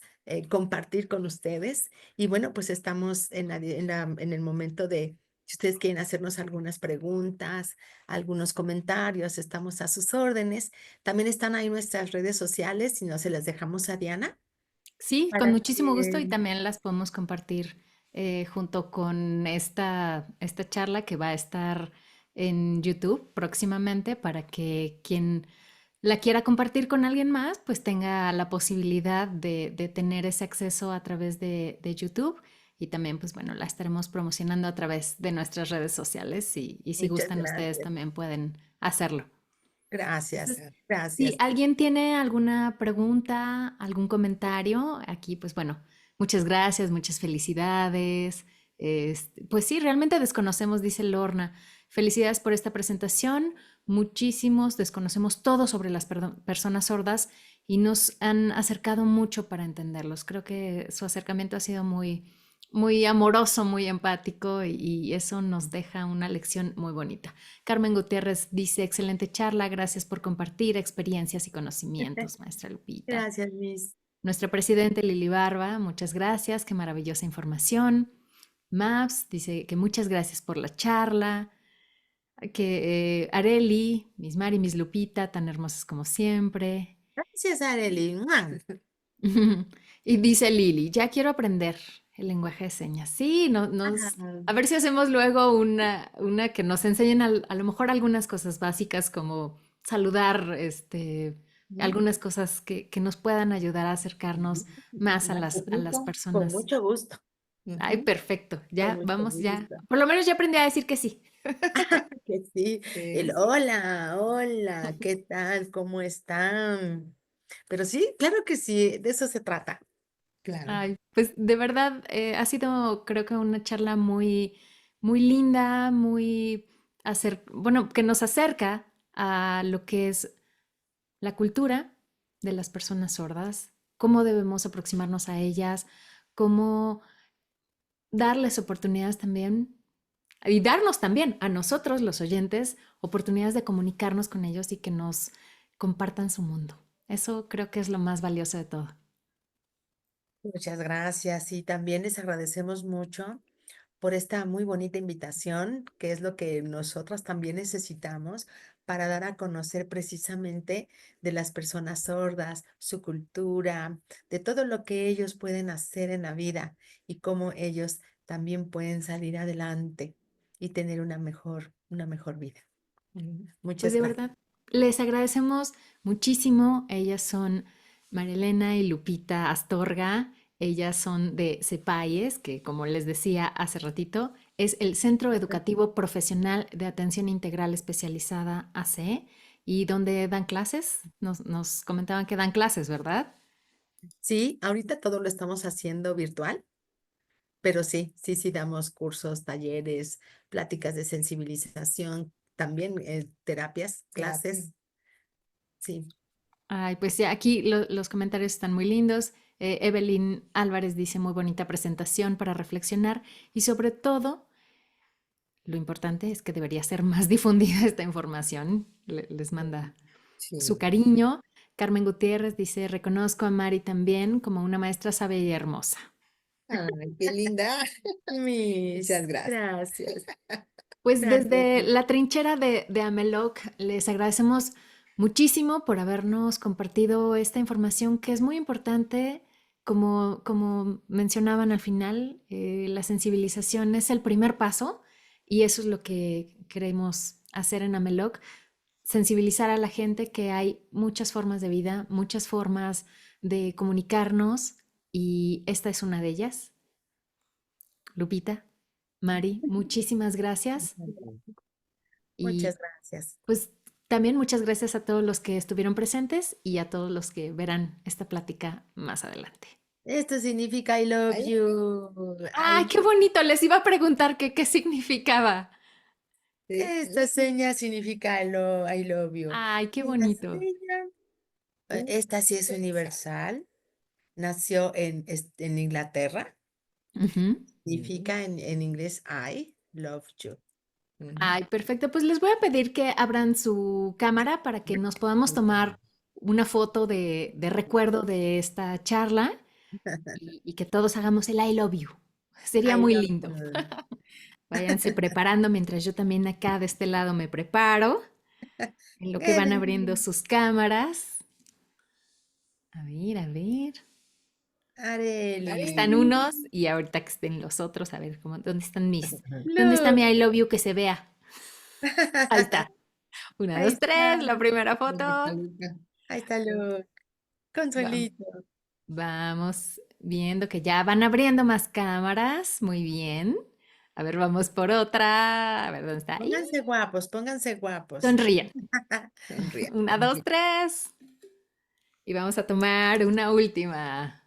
compartir con ustedes? Y bueno, pues estamos en el momento de, si ustedes quieren hacernos algunas preguntas, algunos comentarios, estamos a sus órdenes. También están ahí nuestras redes sociales, si no se las dejamos a Diana. Sí, con Para muchísimo gusto y que... también las podemos compartir junto con esta charla que va a estar en YouTube próximamente para que quien la quiera compartir con alguien más, pues tenga la posibilidad de tener ese acceso a través de YouTube y también, pues bueno, la estaremos promocionando a través de nuestras redes sociales y si Muchas gustan ustedes gracias. también pueden hacerlo. Gracias, Entonces, si gracias. alguien tiene alguna pregunta, algún comentario, aquí, pues bueno, muchas gracias, muchas felicidades. Pues sí, realmente desconocemos, dice Lorna. Felicidades por esta presentación. Muchísimos desconocemos todo sobre las personas sordas y nos han acercado mucho para entenderlos. Creo que su acercamiento ha sido muy amoroso, muy empático y eso nos deja una lección muy bonita. Carmen Gutiérrez dice, excelente charla, gracias por compartir experiencias y conocimientos, maestra Lupita. Gracias, Miss. Nuestra presidente Lili Barba, muchas gracias, qué maravillosa información. Maps dice que muchas gracias por la charla. Que Areli, Miss Mari, Miss Lupita, tan hermosas como siempre. Gracias, Arely. ¡Mua! Y dice Lili, ya quiero aprender el lenguaje de señas. Sí, a ver si hacemos luego una que nos enseñen a lo mejor algunas cosas básicas como saludar, algunas cosas que nos puedan ayudar a acercarnos más a las Con personas. mucho gusto. Ay, perfecto. Con Ya mucho vamos, ya. gusto. Por lo menos ya aprendí a decir que sí. Que sí. El hola, hola, ¿qué tal? ¿Cómo están? Pero sí, claro que sí, de eso se trata. Claro. Ay, pues de verdad ha sido, creo que una charla muy linda, bueno, que nos acerca a lo que es la cultura de las personas sordas, cómo debemos aproximarnos a ellas, cómo darles oportunidades también y darnos también a nosotros, los oyentes, oportunidades de comunicarnos con ellos y que nos compartan su mundo. Eso creo que es lo más valioso de todo. Muchas gracias y también les agradecemos mucho por esta muy bonita invitación, que es lo que nosotras también necesitamos para dar a conocer precisamente de las personas sordas, su cultura, de todo lo que ellos pueden hacer en la vida y cómo ellos también pueden salir adelante y tener una mejor vida. Pues Muchas de gracias. verdad, les agradecemos muchísimo. Ellas son Marilena y Lupita Astorga. Ellas son de CEPAIES, que como les decía hace ratito, es el Centro Educativo Profesional de Atención Integral Especializada AC, y donde dan clases. Nos comentaban que dan clases, ¿verdad? Sí, ahorita todo lo estamos haciendo virtual, pero sí damos cursos, talleres, pláticas de sensibilización, también terapias, clases. Sí. Ay, pues ya aquí los comentarios están muy lindos. Evelyn Álvarez dice muy bonita presentación para reflexionar y sobre todo lo importante es que debería ser más difundida esta información. Les manda su cariño. Carmen Gutiérrez dice, reconozco a Mari también como una maestra sabia y hermosa. Ay, qué linda. Muchas gracias. Gracias. Pues Gracias. desde la trinchera de Ameloc les agradecemos muchísimo por habernos compartido esta información que es muy importante. Como mencionaban al final, la sensibilización es el primer paso y eso es lo que queremos hacer en Ameloc, sensibilizar a la gente que hay muchas formas de vida, muchas formas de comunicarnos y esta es una de ellas. Lupita, Mari, muchísimas gracias. Y Muchas gracias. pues también muchas gracias a todos los que estuvieron presentes y a todos los que verán esta plática más adelante. Esto significa I love you. ¡Ay, qué bonito! Les iba a preguntar qué significaba. Esta seña significa I love you. ¡Ay, qué Esta bonito! seña, esta sí es universal. Nació en Inglaterra. Ujú. Significa en inglés I love you. Ay, perfecto. Pues les voy a pedir que abran su cámara para que nos podamos tomar una foto de recuerdo de esta charla y que todos hagamos el I love you. Sería I muy love lindo. you. Váyanse preparando mientras yo también acá de este lado me preparo, en lo que van abriendo sus cámaras. A ver, a ver. Areli. Ahí están unos y ahorita que estén los otros, a ver ¿dónde están mis? ¿Dónde está mi I love you que se vea? Ahí está. Una, Ahí dos, tres, está. la primera foto. Ahí está Luke. Consuelito. Vamos viendo que ya van abriendo más cámaras. Muy bien. A ver, vamos por otra. A ver, ¿dónde está? Ahí. Pónganse guapos, pónganse guapos. Sonríen. Sonríe. Una, dos, tres. Y vamos a tomar una última.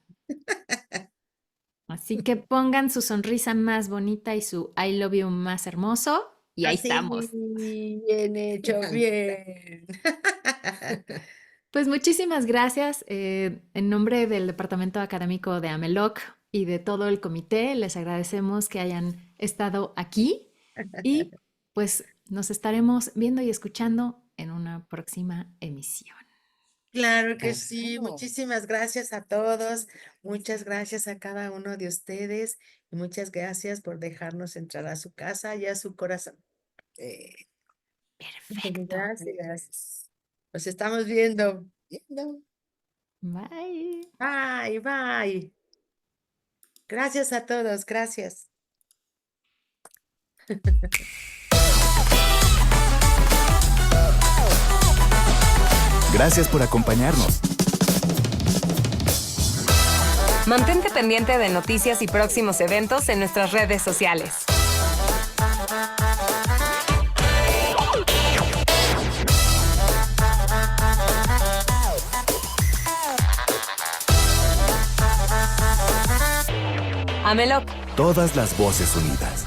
Así que pongan su sonrisa más bonita y su I love you más hermoso. Y ahí Así, estamos. bien hecho, bien. Pues muchísimas gracias. En nombre del Departamento Académico de Ameloc y de todo el comité, les agradecemos que hayan estado aquí y pues nos estaremos viendo y escuchando en una próxima emisión. Claro que sí, muchísimas gracias a todos, muchas gracias a cada uno de ustedes y muchas gracias por dejarnos entrar a su casa y a su corazón. Perfecto. Gracias. Nos estamos viendo. Bye. Bye, bye. Gracias a todos, gracias. Gracias por acompañarnos. Mantente pendiente de noticias y próximos eventos en nuestras redes sociales. Ameloc. Todas las voces unidas.